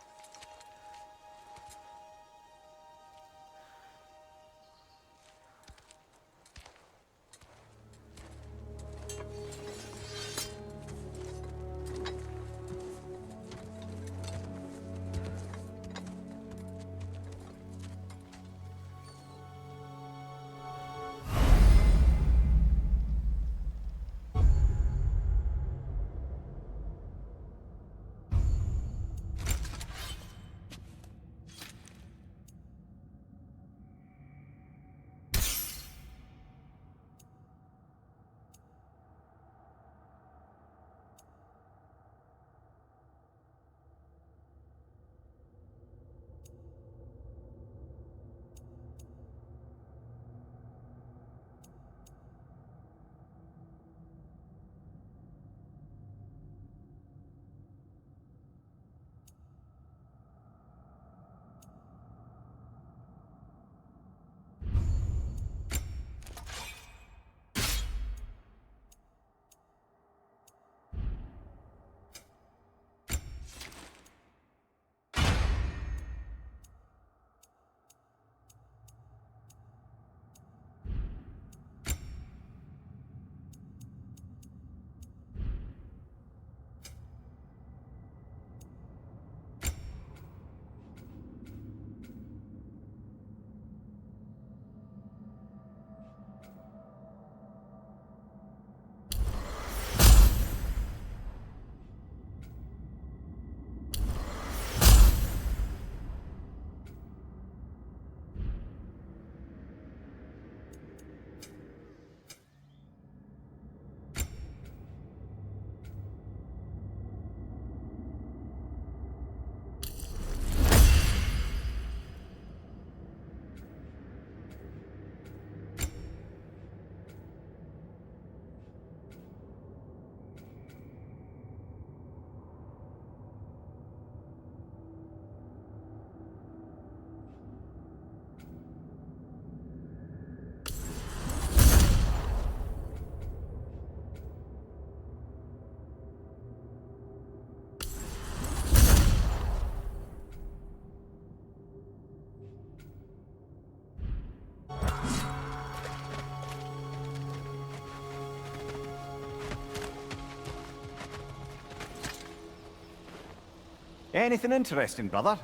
Anything interesting, brother?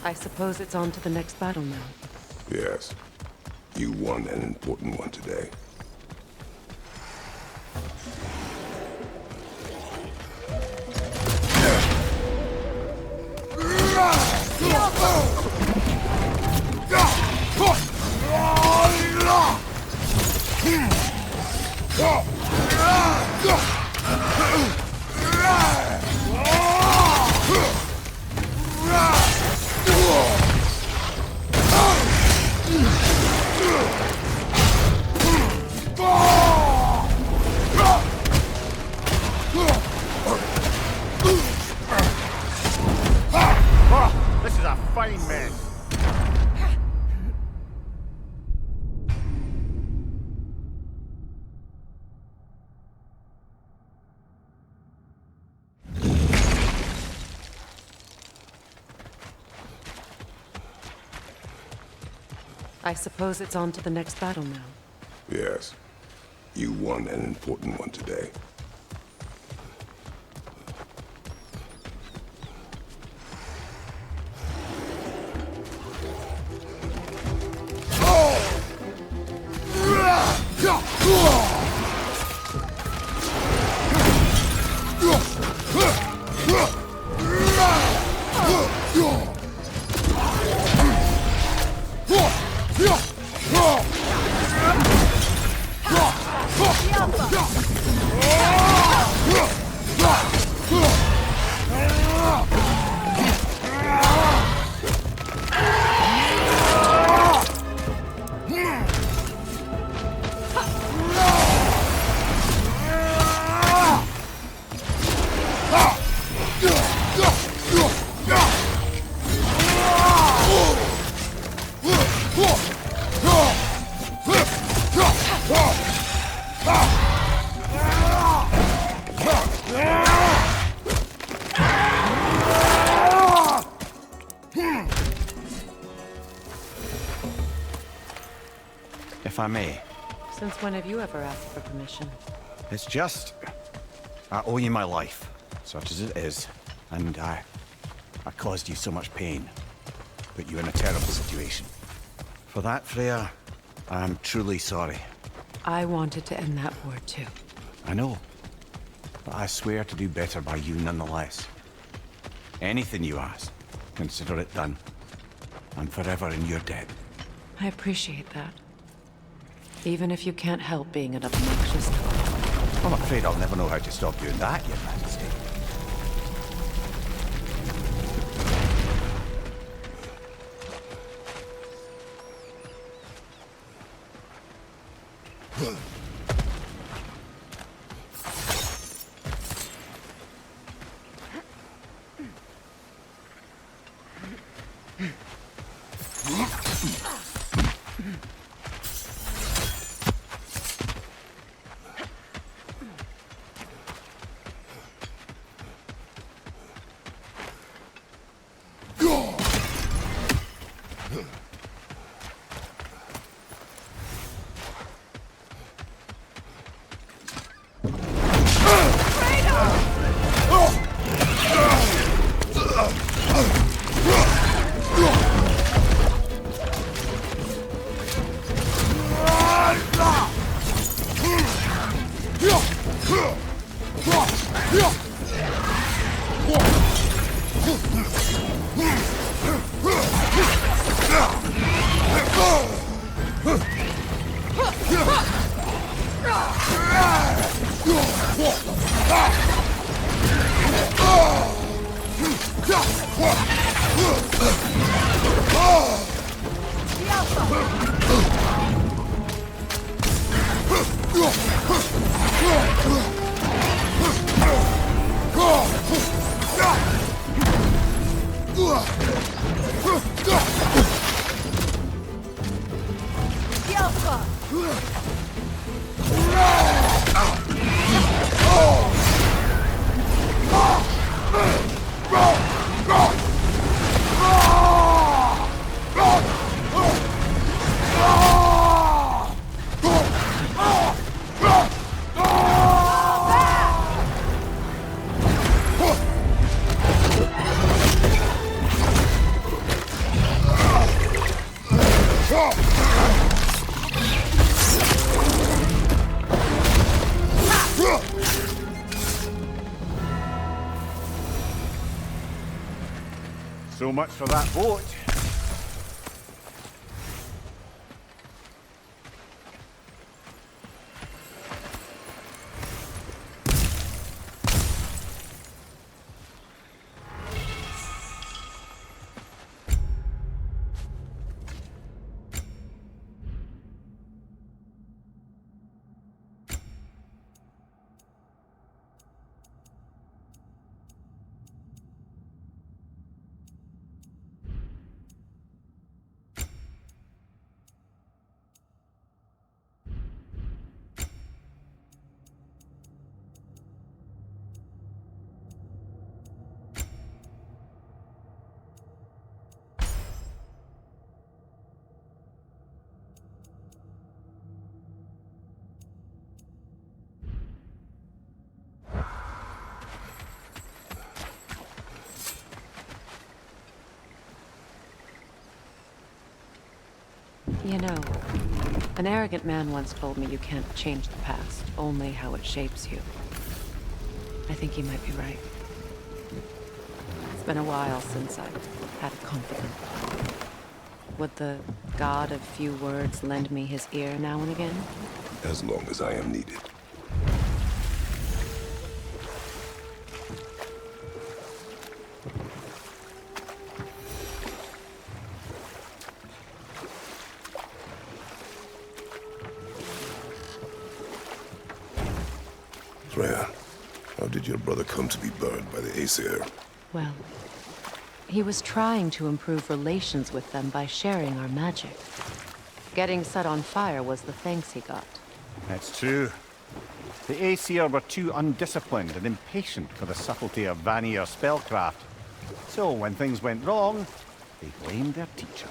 I suppose it's on to the next battle now. Yes. You won an important one today. Oh, this is a fine mess. I suppose it's on to the next battle now. Yes. You won an important one today. If I may. Since when have you ever asked for permission? It's just... I owe you my life, such as it is. And I caused you so much pain. Put you in a terrible situation. For that, Freya, I'm truly sorry. I wanted to end that war too. I know. But I swear to do better by you nonetheless. Anything you ask, consider it done. I'm forever in your debt. I appreciate that. Even if you can't help being an obnoxious dog. I'm afraid I'll never know how to stop doing that, Your Majesty. So much for that boat. You know, an arrogant man once told me you can't change the past, only how it shapes you. I think he might be right. It's been a while since I've had a confidant. Would the god of few words lend me his ear now and again? As long as I am needed. Freya, how did your brother come to be burned by the Aesir? Well, he was trying to improve relations with them by sharing our magic. Getting set on fire was the thanks he got. That's true. The Aesir were too undisciplined and impatient for the subtlety of Vanir spellcraft. So when things went wrong, they blamed their teacher.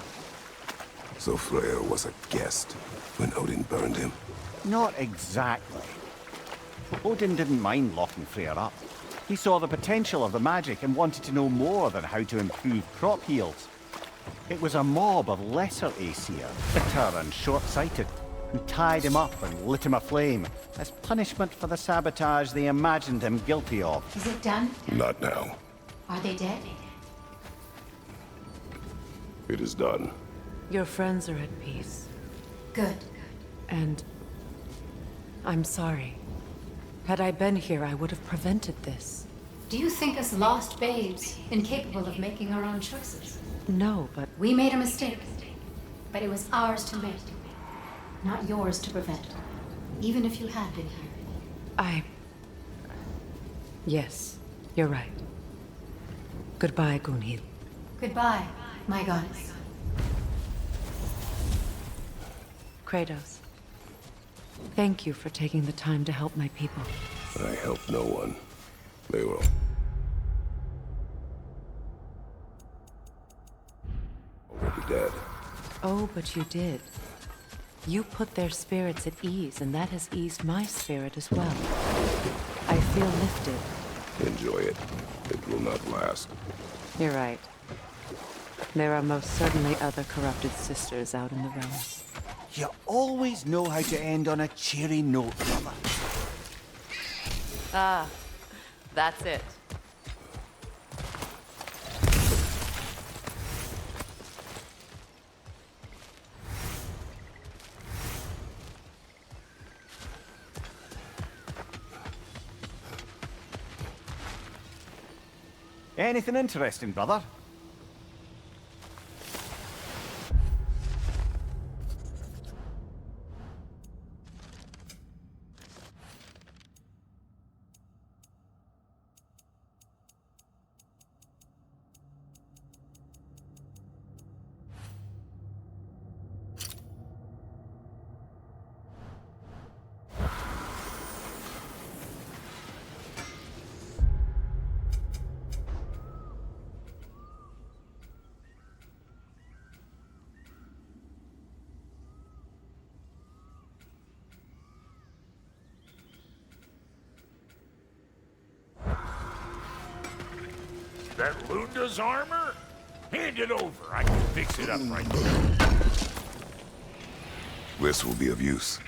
So Freya was a guest when Odin burned him? Not exactly. Odin didn't mind locking Freya up. He saw the potential of the magic and wanted to know more than how to improve crop yields. It was a mob of lesser Aesir, bitter and short-sighted, who tied him up and lit him aflame as punishment for the sabotage they imagined him guilty of. Is it done? Not now. Are they dead? It is done. Your friends are at peace. Good. And I'm sorry. Had I been here, I would have prevented this. Do you think us lost babes, incapable of making our own choices? No, but We made a mistake, but it was ours to make, not yours to prevent, even if you had been here. Yes, you're right. Goodbye, Gunhild. Goodbye, my goddess. Kratos. Thank you for taking the time to help my people. I helped no one. They were already dead. Oh, but you did. You put their spirits at ease, and that has eased my spirit as well. I feel lifted. Enjoy it. It will not last. You're right. There are most certainly other corrupted sisters out in the realms. You always know how to end on a cheery note, brother. Ah, that's it. Anything interesting, brother? That Lunda's armor? Hand it over. I can fix it up right there. This will be of use.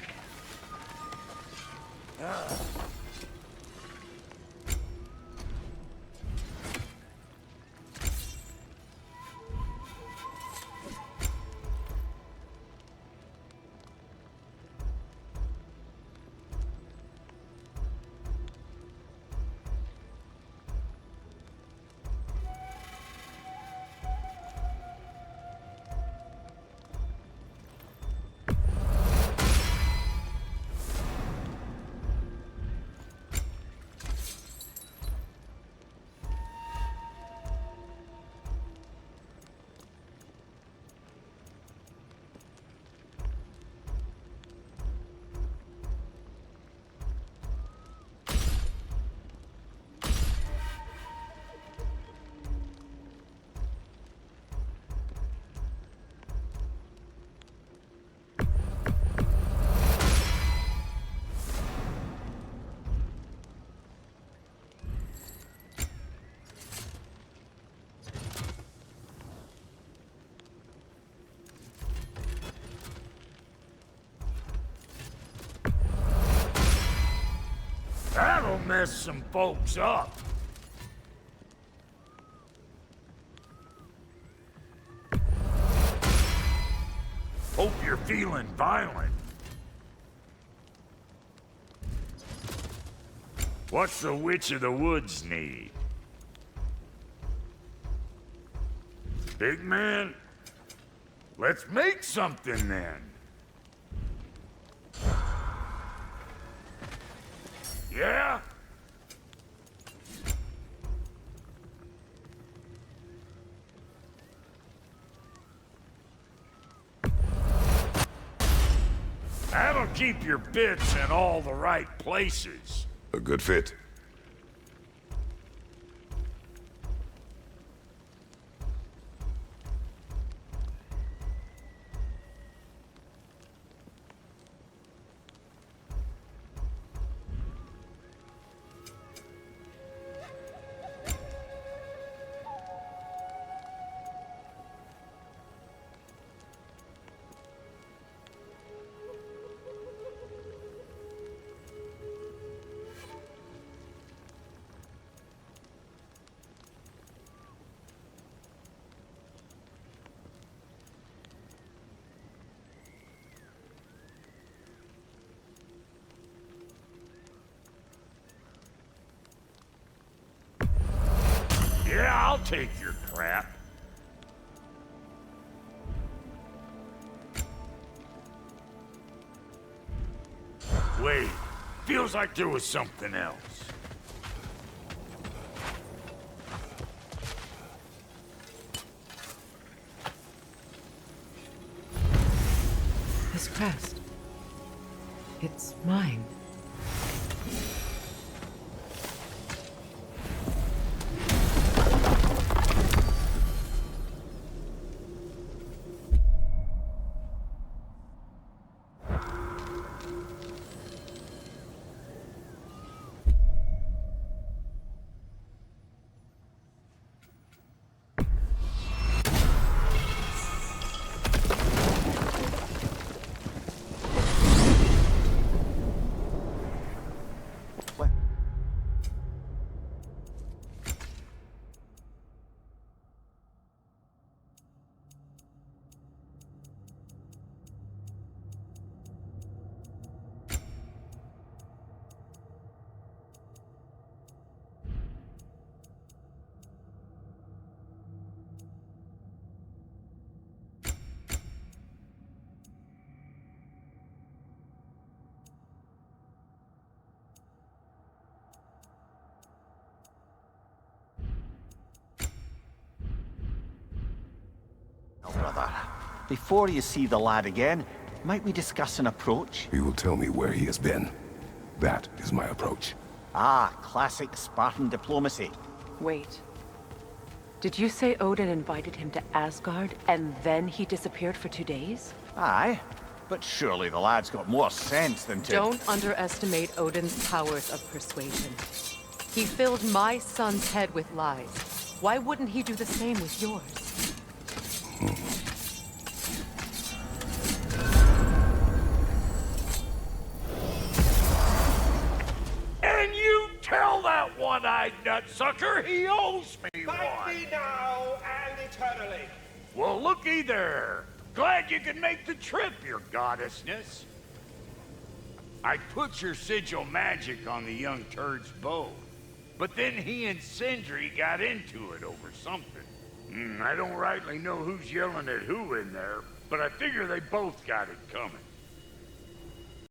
mess some folks up. Hope you're feeling violent. What's the Witch of the Woods need? Big man? Let's make something then. Yeah? That'll keep your bits in all the right places. A good fit. Yeah, I'll take your crap. Wait, feels like there was something else. This crest. It's mine. Brother, before you see the lad again, might we discuss an approach? He will tell me where he has been. That is my approach. Ah, classic Spartan diplomacy. Wait. Did you say Odin invited him to Asgard, and then he disappeared for 2 days? Aye, but surely the lad's got more sense than to... Don't underestimate Odin's powers of persuasion. He filled my son's head with lies. Why wouldn't he do the same with yours? And you tell that one-eyed nutsucker he owes me one. Thank me now and eternally. Well, looky there. Glad you could make the trip, your goddessness. I put your sigil magic on the young turd's bow, but then he and Sindri got into it over something. I don't rightly know who's yelling at who in there, but I figure they both got it coming.